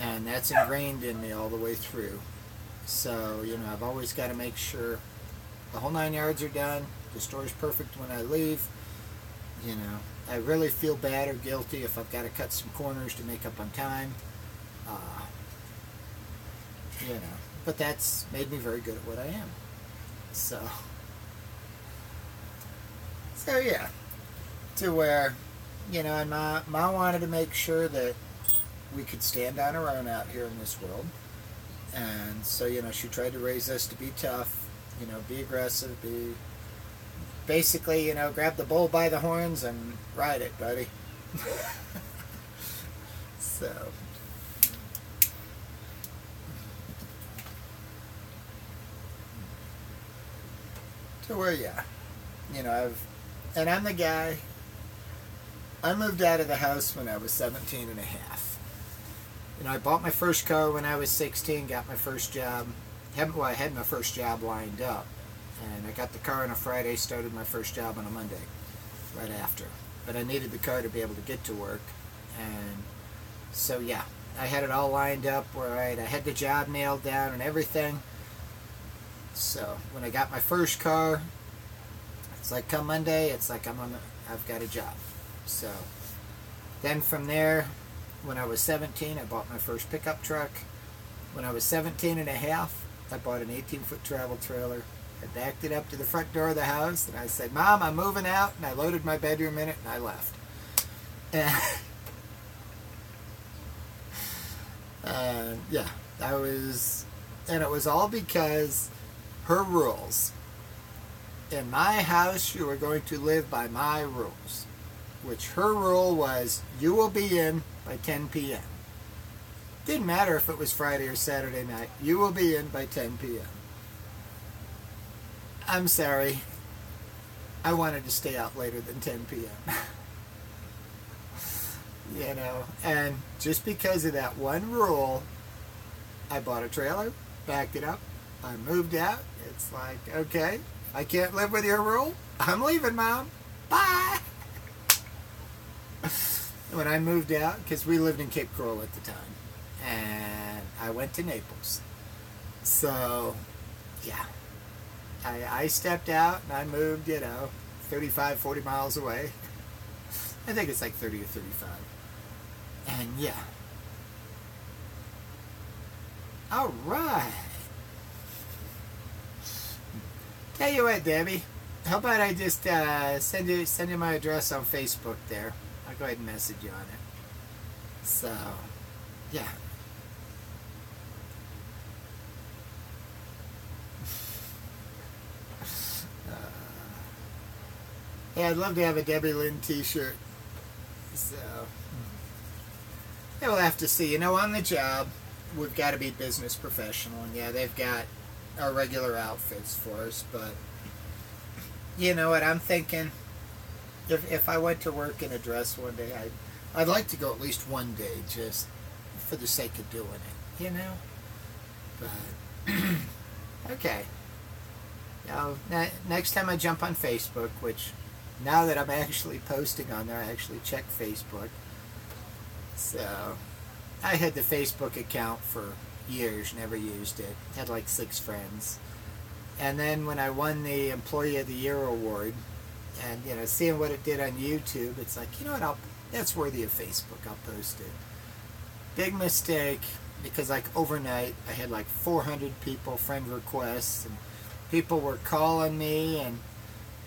And that's ingrained in me all the way through. So, I've always got to make sure the whole 9 yards are done, the store's perfect when I leave. I really feel bad or guilty if I've got to cut some corners to make up on time. But that's made me very good at what I am. So yeah, to where, and Ma wanted to make sure that we could stand on our own out here in this world. And so, she tried to raise us to be tough, be aggressive, basically, grab the bull by the horns and ride it, buddy. So, to where, yeah, and I'm the guy, I moved out of the house when I was 17 and a half. You know, I bought my first car when I was 16, got my first job. Well, I had my first job lined up. And I got the car on a Friday, started my first job on a Monday, right after. But I needed the car to be able to get to work. And so, yeah, I had it all lined up where I had the job nailed down and everything. So when I got my first car, it's like come Monday, it's like I've got a job. So then from there, when I was 17, I bought my first pickup truck. When I was 17 and a half, I bought an 18-foot travel trailer. I backed it up to the front door of the house, and I said, Mom, I'm moving out, and I loaded my bedroom in it, and I left. And yeah, and it was all because her rules. In my house, you are going to live by my rules, which her rule was, you will be in by 10 p.m. Didn't matter if it was Friday or Saturday night, you will be in by 10 p.m. I'm sorry, I wanted to stay out later than 10 p.m. You know, and just because of that one rule, I bought a trailer, backed it up, I moved out. It's like, okay, I can't live with your rule. I'm leaving, Mom. Bye. When I moved out, because we lived in Cape Coral at the time, and I went to Naples. So, yeah, I stepped out and I moved, 35, 40 miles away. I think it's like 30 or 35. And yeah. All right. Tell you what, Debbie, how about I just send you my address on Facebook there. I'll go ahead and message you on it. So, yeah. Yeah, I'd love to have a Debbie Lynn t-shirt. So, yeah, we'll have to see. You know, on the job, we've got to be business professional. And yeah, they've got our regular outfits for us. But, you know what, I'm thinking, if I went to work in a dress one day, I'd like to go at least one day just for the sake of doing it, you know? But, okay. Now, next time I jump on Facebook, which now that I'm actually posting on there, I actually check Facebook. So, I had the Facebook account for years, never used it. Had like 6 friends. And then when I won the Employee of the Year award, and, you know, seeing what it did on YouTube, it's like, you know what, that's worthy of Facebook. I'll post it. Big mistake, because like overnight, I had like 400 people friend requests, and people were calling me, and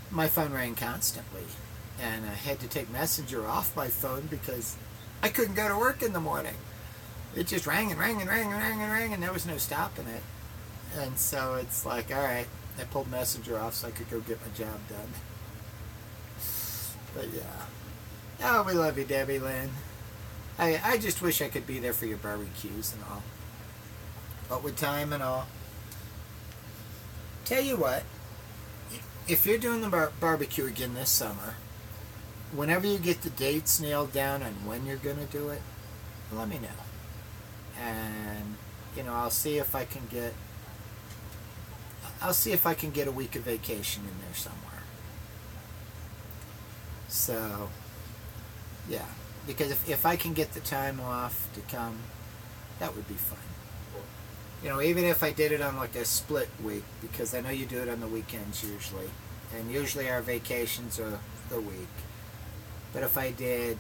my phone rang constantly. And I had to take Messenger off my phone because I couldn't go to work in the morning. It just rang and rang and rang and rang and rang, and there was no stopping it. And so it's like, all right, I pulled Messenger off so I could go get my job done. But yeah. Oh, we love you, Debbie Lynn. I just wish I could be there for your barbecues and all. But with time and all. Tell you what, if you're doing the barbecue again this summer, whenever you get the dates nailed down on when you're going to do it, let me know. And, you know, I'll see if I can get a week of vacation in there somewhere. So, yeah, because if I can get the time off to come, that would be fun. You know, even if I did it on like a split week, because I know you do it on the weekends usually, and usually our vacations are the week. But if I did,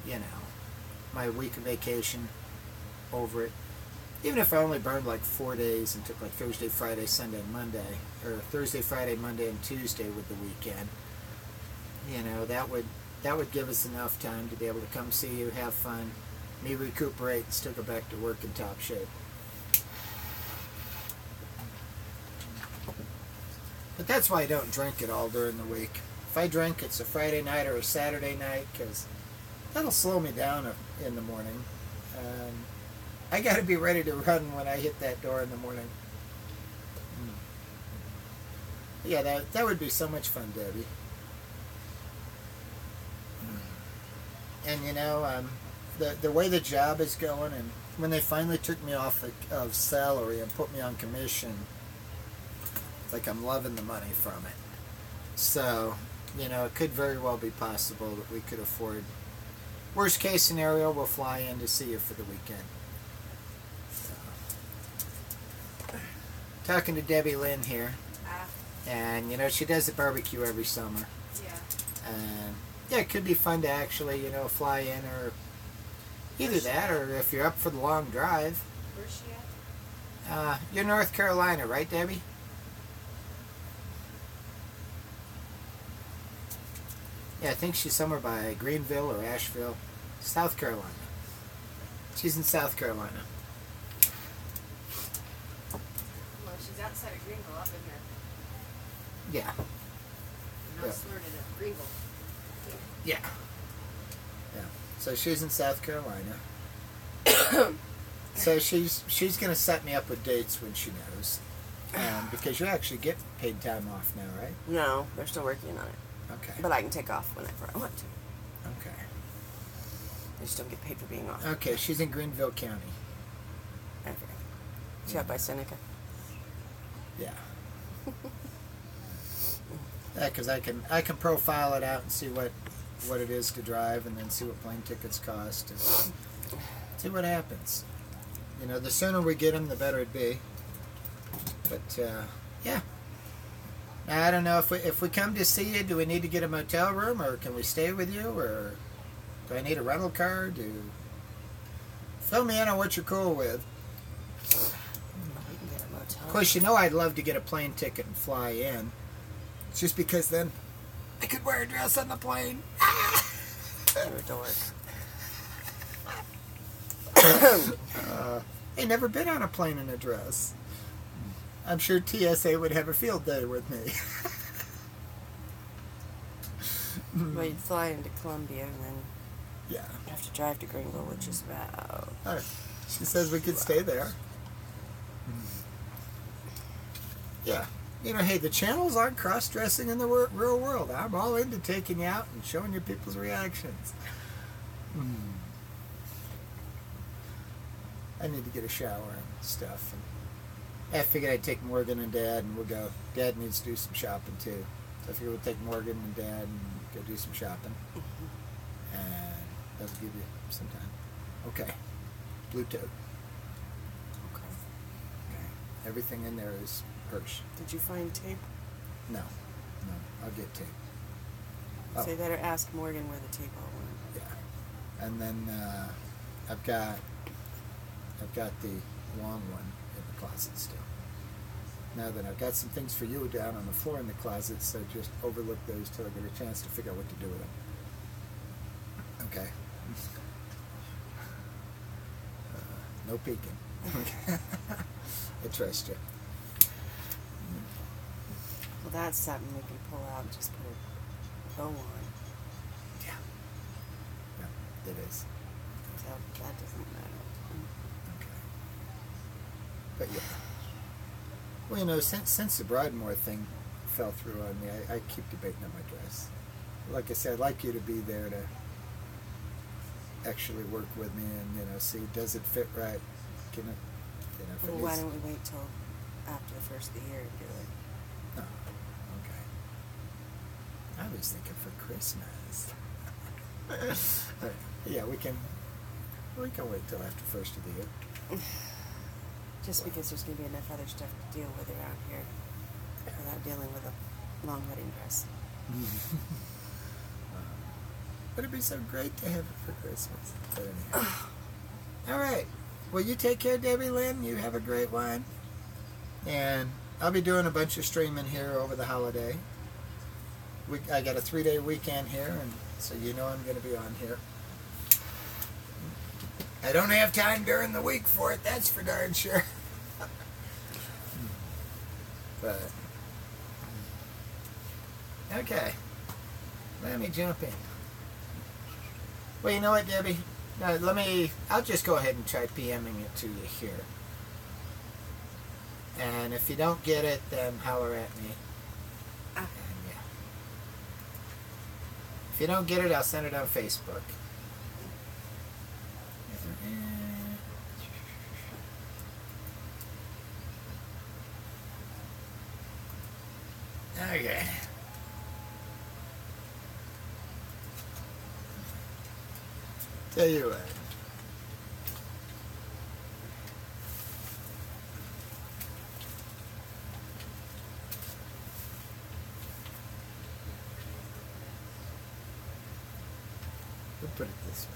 you know, my week of vacation over it, even if I only burned like 4 days and took like Thursday, Friday, Sunday, Monday, or Thursday, Friday, Monday, and Tuesday with the weekend, you know, that would give us enough time to be able to come see you, have fun, me recuperate, and still go back to work in top shape. But that's why I don't drink it all during the week. If I drink, it's a Friday night or a Saturday night, because that'll slow me down in the morning. I got to be ready to run when I hit that door in the morning. Yeah, that would be so much fun, Debbie. And you know, the way the job is going, and when they finally took me off of salary and put me on commission, it's like I'm loving the money from it. So, you know, it could very well be possible that we could afford. Worst case scenario, we'll fly in to see you for the weekend. So, talking to Debbie Lynn here, and you know, she does the barbecue every summer. Yeah. And yeah, it could be fun to actually, you know, fly in, or either that, or if you're up for the long drive. Where's she at? You're North Carolina, right, Debbie? Yeah, I think she's somewhere by Greenville or Asheville, South Carolina. She's in South Carolina. Well, she's outside of Greenville. I've been there. Yeah. I'm not sworn in at Greenville. Yeah. Yeah. So she's in South Carolina. So she's gonna set me up with dates when she knows, because you actually get paid time off now, right? No, they're still working on it. Okay. But I can take off whenever I want to. Okay. I just don't get paid for being off. Okay. She's in Greenville County. Okay. She out by Seneca? Yeah. Yeah, because I can profile it out and see what it is to drive, and then see what plane tickets cost, and see what happens. You know, the sooner we get them, the better it'd be. But yeah. Now, I don't know if we come to see you, do we need to get a motel room, or can we stay with you, or do I need a rental car? Fill me in on what you're cool with. We can get a motel. Of course, you know I'd love to get a plane ticket and fly in. It's just because then I could wear a dress on the plane. You're a dork. I've never been on a plane in a dress. I'm sure TSA would have a field day with me. Well, you'd fly into Columbia and then Yeah. you have to drive to Greenville, which is about... She says we could stay there. Yeah. You know, hey, the channels aren't cross-dressing in the real world. I'm all into taking you out and showing you people's reactions. I need to get a shower and stuff. And I figured I'd take Morgan and Dad, and we'll go. Dad needs to do some shopping too. So I figured we'll take Morgan and Dad and go do some shopping. And that'll give you some time. Okay. Bluetooth. Okay. Okay. Everything in there is hers. Did you find tape? No. I'll get tape. So you better ask Morgan where the tape all went. Yeah. And then I've got the long one in the closet still. Now that I've got some things for you down on the floor in the closet, so just overlook those till I get a chance to figure out what to do with them. Okay. No peeking. I trust you. Well, that's something we can pull out and just put a bow on. Yeah. Yeah, it is. So that doesn't matter. Okay. But yeah. Well, you know, since the Broadmoor thing fell through on me, I keep debating on my dress. Like I said, I'd like you to be there to actually work with me and, you know, see, does it fit right? Can it, you know, if Well, it why needs- don't we wait till after the first of the year and do it? No. Okay. I was thinking for Christmas. Yeah, we can wait till after first of the year. Just because there's going to be enough other stuff to deal with around here without dealing with a long wedding dress. But it'd be so great to have it for Christmas. But anyhow. All right. Well, you take care, Debbie Lynn. You have a great one. And I'll be doing a bunch of streaming here over the holiday. I got a 3-day weekend here, and so you know I'm going to be on here. I don't have time during the week for it, that's for darn sure. But, okay. Let me jump in. Well, you know what, Debbie? I'll just go ahead and try PMing it to you here. And if you don't get it, then holler at me. And yeah. If you don't get it, I'll send it on Facebook. Okay. Tell you what. We'll put it this way.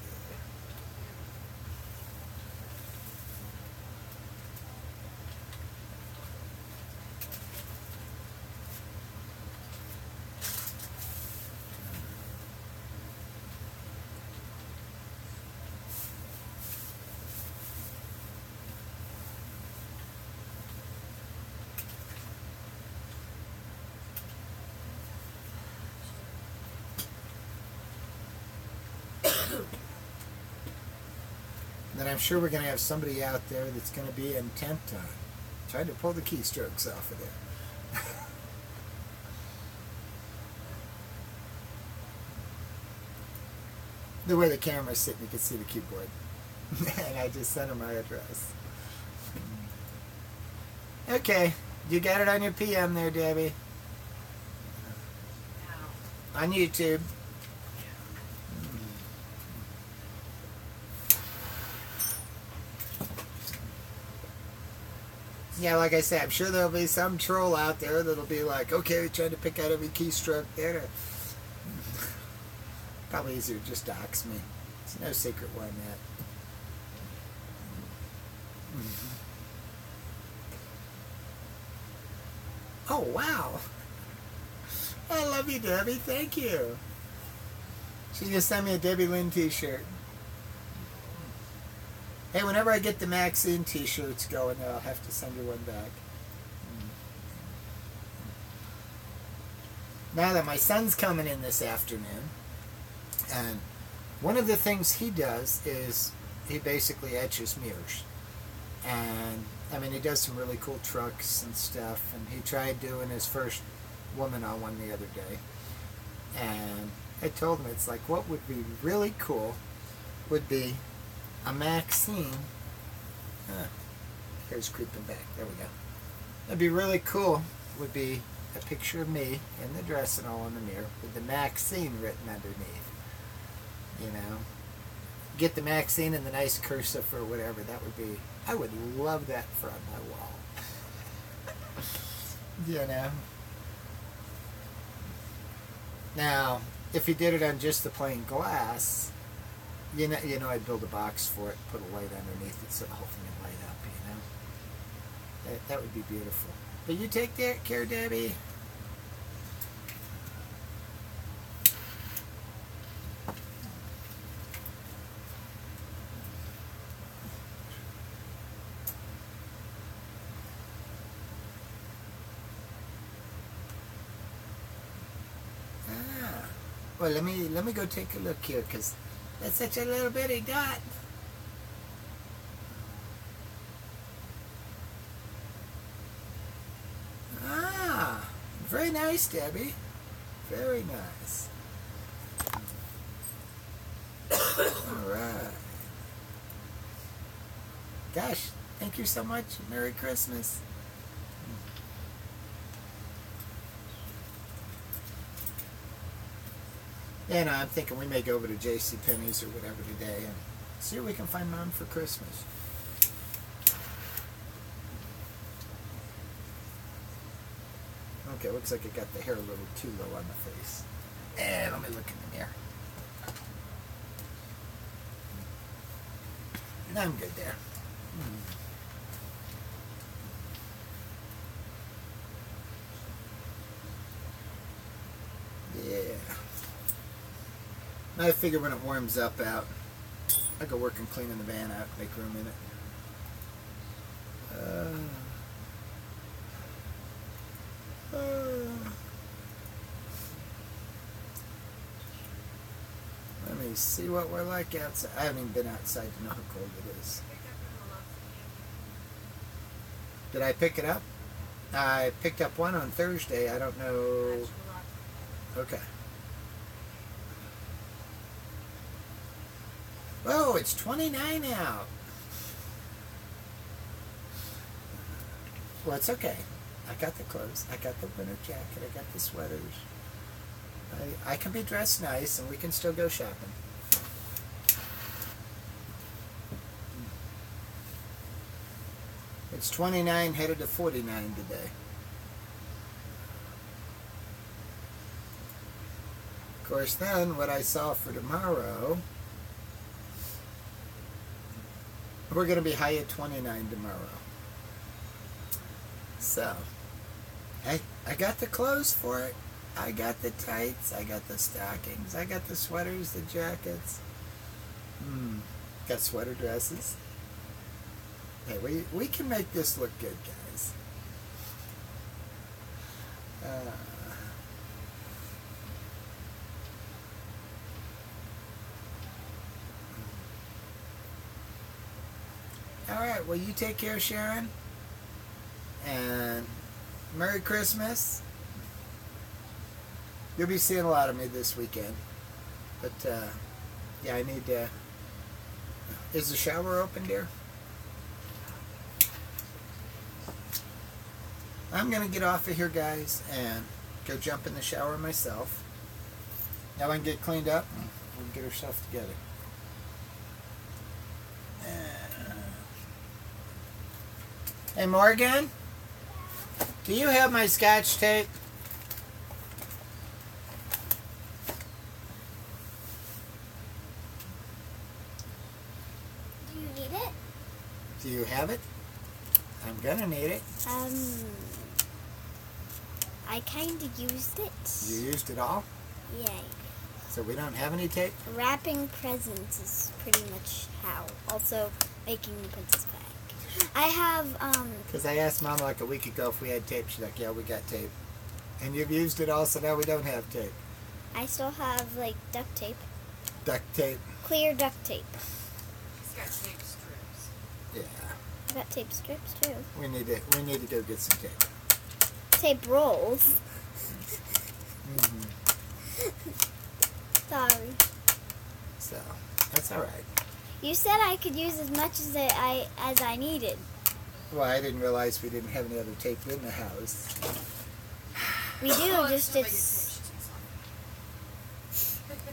Then I'm sure we're going to have somebody out there that's going to be intent on trying to pull the keystrokes off of there. The way the camera's sitting, you can see the keyboard. And I just sent her my address. Okay, you got it on your PM there, Debbie? No. On YouTube. Yeah, like I said, I'm sure there'll be some troll out there that'll be like, okay, we tried to pick out every keystroke there. Probably easier just to dox me. It's no secret where I'm at. Oh, wow. I love you, Debbie. Thank you. She's going to send me a Debbie Lynn t-shirt. Hey, whenever I get the Maxine t-shirts going, I'll have to send you one back. Now that my son's coming in this afternoon, and one of the things he does is he basically etches mirrors. And, I mean, he does some really cool trucks and stuff, and he tried doing his first woman on one the other day. And I told him, it's like, what would be really cool would be a Maxine. Here's creeping back. There we go. That'd be really cool. Would be a picture of me in the dress and all in the mirror with the Maxine written underneath. You know, get the Maxine and the nice cursive or whatever. That would be. I would love that for on my wall. You know. Now, if he did it on just the plain glass. You know, I'd build a box for it, put a light underneath it so the whole thing would light up, you know. That would be beautiful. But you take care, Debbie. Well, let me go take a look here, because that's such a little bitty dot. Ah, very nice, Debbie. Very nice. All right. Gosh, thank you so much. Merry Christmas. And I'm thinking we may go over to JCPenney's or whatever today and see what we can find Mom for Christmas. Okay, looks like I got the hair a little too low on the face. And let me look in the mirror. I'm good there. Yeah. I figure when it warms up out, I go work and cleaning the van out, make room in it. Let me see what we're like outside. I haven't even been outside to know how cold it is. Did I pick it up? I picked up one on Thursday. I don't know. Okay. Oh, it's 29 out. Well, it's okay. I got the clothes. I got the winter jacket. I got the sweaters. I can be dressed nice, and we can still go shopping. It's 29 headed to 49 today. Of course, then what I saw for tomorrow, we're going to be high at 29 tomorrow. So, I got the clothes for it. I got the tights, I got the stockings, I got the sweaters, the jackets. Got sweater dresses. Hey, we can make this look good, guys. Alright, well, you take care, Sharon. And Merry Christmas. You'll be seeing a lot of me this weekend. But, yeah, I need to... Is the shower open, dear? I'm going to get off of here, guys, and go jump in the shower myself. Now I can get cleaned up and we can get ourselves together. Hey, Morgan? Do you have my Scotch tape? Do you need it? Do you have it? I'm gonna need it. I kind of used it. You used it all? Yay. So we don't have any tape? Wrapping presents is pretty much how. Also, making the princess bag. I have, Because I asked Mom like a week ago if we had tape. She's like, yeah, we got tape. And you've used it all, so now we don't have tape. I still have, like, duct tape. Duct tape. Clear duct tape. He's got tape strips. Yeah. I got tape strips, too. We need to go get some tape. Tape rolls. Sorry. So, that's alright. You said I could use as much as I needed. Well, I didn't realize we didn't have any other tape in the house. We do, just Like it's... a tape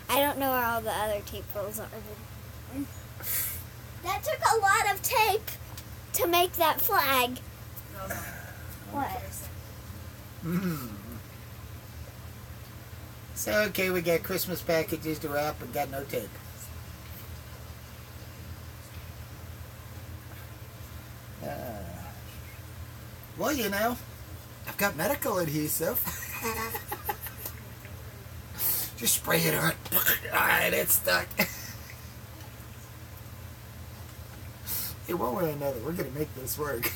I don't know where all the other tape rolls are. That took a lot of tape to make that flag. What? So, okay, we got Christmas packages to wrap and got no tape. Well, you know, I've got medical adhesive. Just spray it on. Alright, it's stuck. Hey, one way or another, we're going to make this work.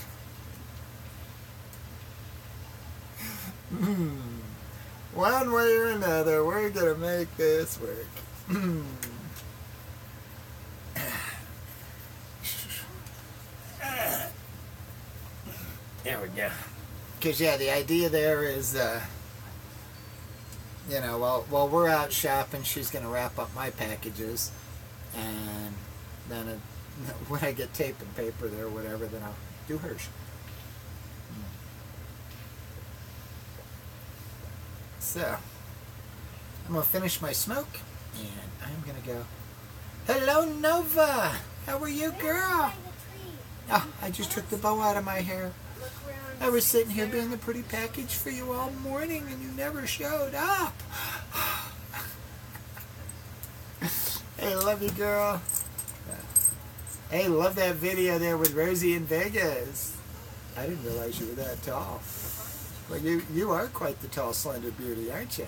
One way or another, we're going to make this work. There we go. Because, yeah, the idea there is, you know, while we're out shopping, she's going to wrap up my packages. And then when I get tape and paper there or whatever, then I'll do hers. So, I'm going to finish my smoke, and I'm going to go. Hello, Nova! How are you, girl? Oh, I just took the bow out of my hair. I was sitting here being the pretty package for you all morning, and you never showed up. Hey, love you, girl. Hey, love that video there with Rosie in Vegas. I didn't realize you were that tall. Well, you are quite the tall, slender beauty, aren't you?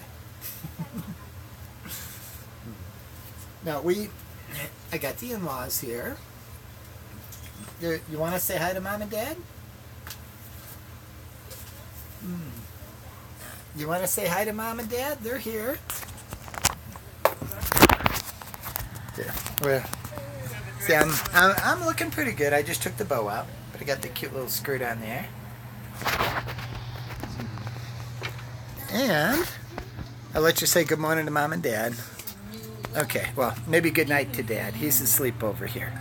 Now, I got the in-laws here. You want to say hi to Mom and Dad? You want to say hi to Mom and Dad? They're here. Yeah. Well, see, I'm looking pretty good. I just took the bow out, but I got the cute little skirt on there. And I'll let you say good morning to Mom and Dad. Okay, well, maybe good night to Dad. He's asleep over here.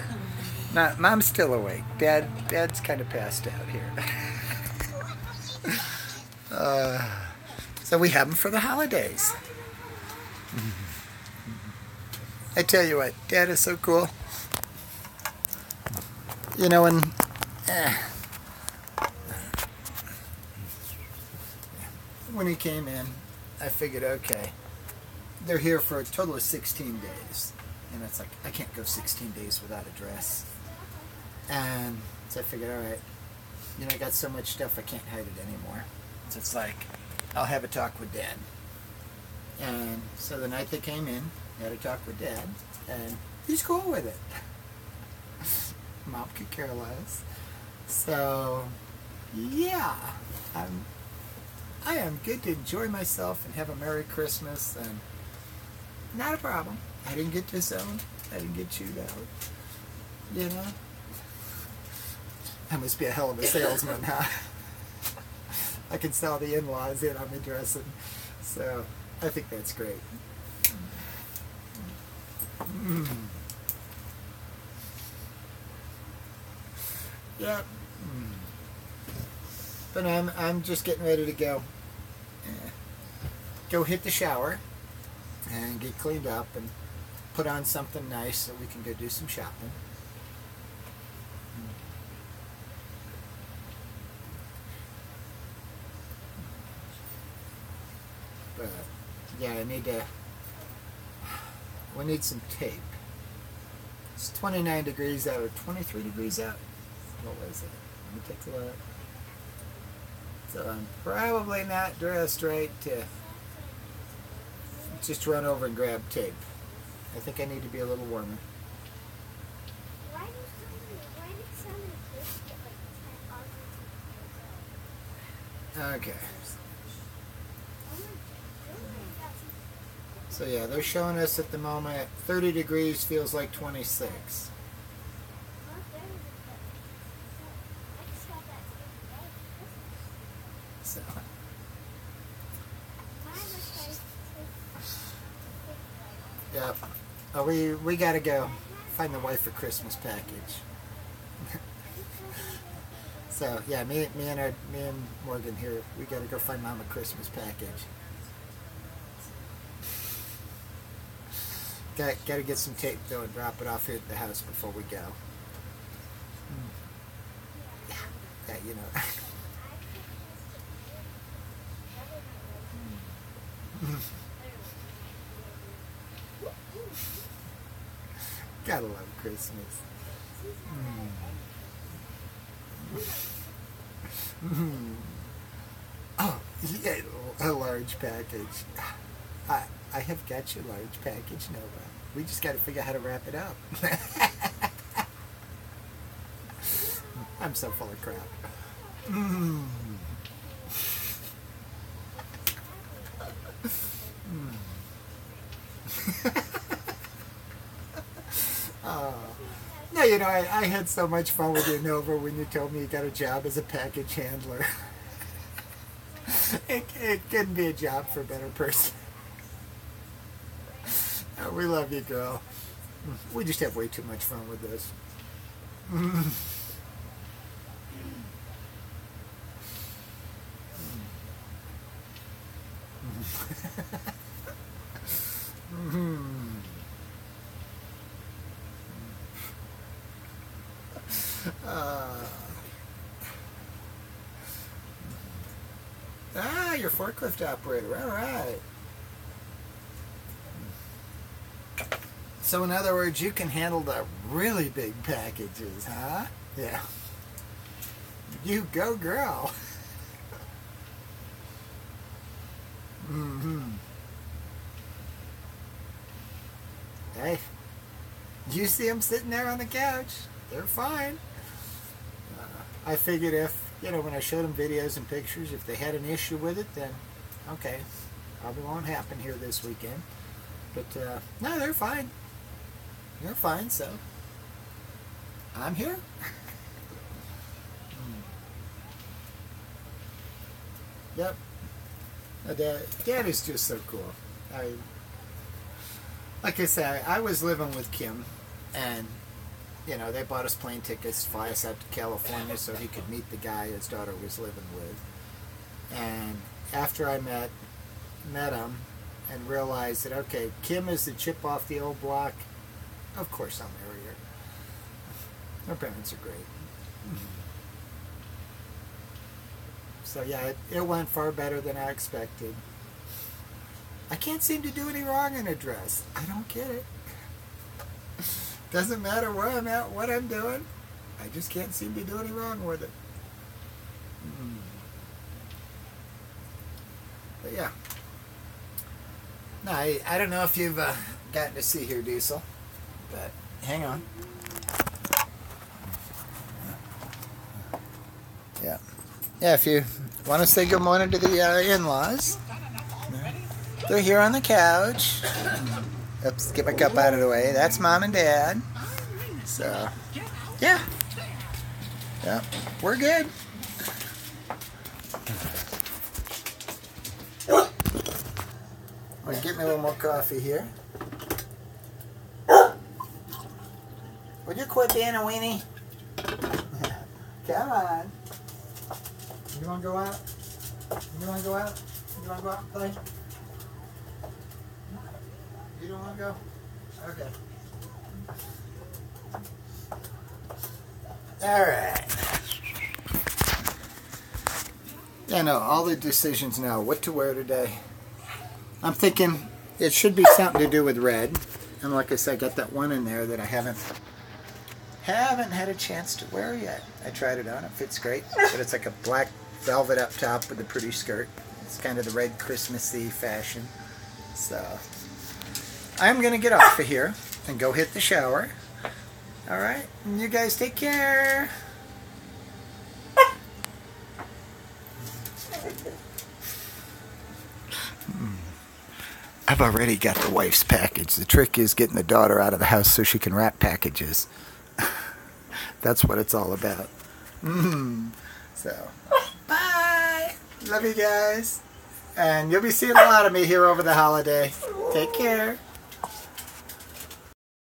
Mom's still awake. Dad's kind of passed out here. So we have them for the holidays. I tell you what, Dad is so cool. You know, when he came in, I figured, okay, they're here for a total of 16 days. And it's like, I can't go 16 days without a dress. And so I figured, all right, you know, I got so much stuff, I can't hide it anymore. So it's like, I'll have a talk with Dad. And so the night they came in, I had a talk with Dad, and he's cool with it. Mom could care less. So, yeah, I am good to enjoy myself and have a Merry Christmas, and not a problem. I didn't get disowned. I didn't get chewed out. You know? I must be a hell of a salesman, huh? I can sell the in-laws in on me dressing. So, I think that's great. Yep. But I'm just getting ready to go. Go hit the shower and get cleaned up and put on something nice so we can go do some shopping. But yeah, we need some tape. It's 29 degrees out or 23 degrees out. What was it? Let me take a look. So I'm probably not dressed right to just run over and grab tape. I think I need to be a little warmer. Okay. So yeah, they're showing us at the moment 30 degrees feels like 26. So. Yeah. We gotta go find the wife a Christmas package. So yeah, me and Morgan here, we gotta go find Mom a Christmas package. Got to get some tape though and drop it off here at the house before we go. Yeah, you know. Gotta love Christmas. Oh, yeah, a large package. I have got your large package, Nova. We just got to figure out how to wrap it up. I'm so full of crap. No, you know, I had so much fun with you, Nova, when you told me you got a job as a package handler. It couldn't be a job for a better person. Oh, we love you, girl. We just have way too much fun with this. Your forklift operator. All right. So in other words, you can handle the really big packages, huh? Yeah. You go, girl. Hey, you see them sitting there on the couch. They're fine. I figured if, you know, when I showed them videos and pictures, if they had an issue with it, then okay, probably won't happen here this weekend. But no, they're fine. They're fine, so I'm here. Yep. Dad is just so cool. Like I said, I was living with Kim, and you know, they bought us plane tickets to fly us out to California so he could meet the guy his daughter was living with. And after I met met them and realized that, okay, Kim is the chip off the old block, of course I'll marry her. Her parents are great. So yeah, it went far better than I expected. I can't seem to do any wrong in a dress. I don't get it. Doesn't matter where I'm at, what I'm doing. I just can't seem to do any wrong with it. But yeah. No, I don't know if you've gotten to see here, Diesel. But hang on. Yeah. Yeah, if you want to say good morning to the in-laws. They're here on the couch. Oops, get my cup out of the way. That's Mom and Dad. So, yeah. Yeah, we're good. I'll get me a little more coffee here. Would you quit being a weenie? Come on. You want to go out? You want to go out? You want to go out and play? You don't want to go? Okay. Alright. Yeah, no, all the decisions now. What to wear today. I'm thinking it should be something to do with red. And like I said, I got that one in there that I haven't had a chance to wear yet. I tried it on. It fits great. But it's like a black velvet up top with a pretty skirt. It's kind of the red Christmassy fashion. So I'm going to get off of here and go hit the shower. Alright, you guys take care. I've already got the wife's package. The trick is getting the daughter out of the house so she can wrap packages. That's what it's all about. So, bye. Love you guys. And you'll be seeing a lot of me here over the holiday. Take care.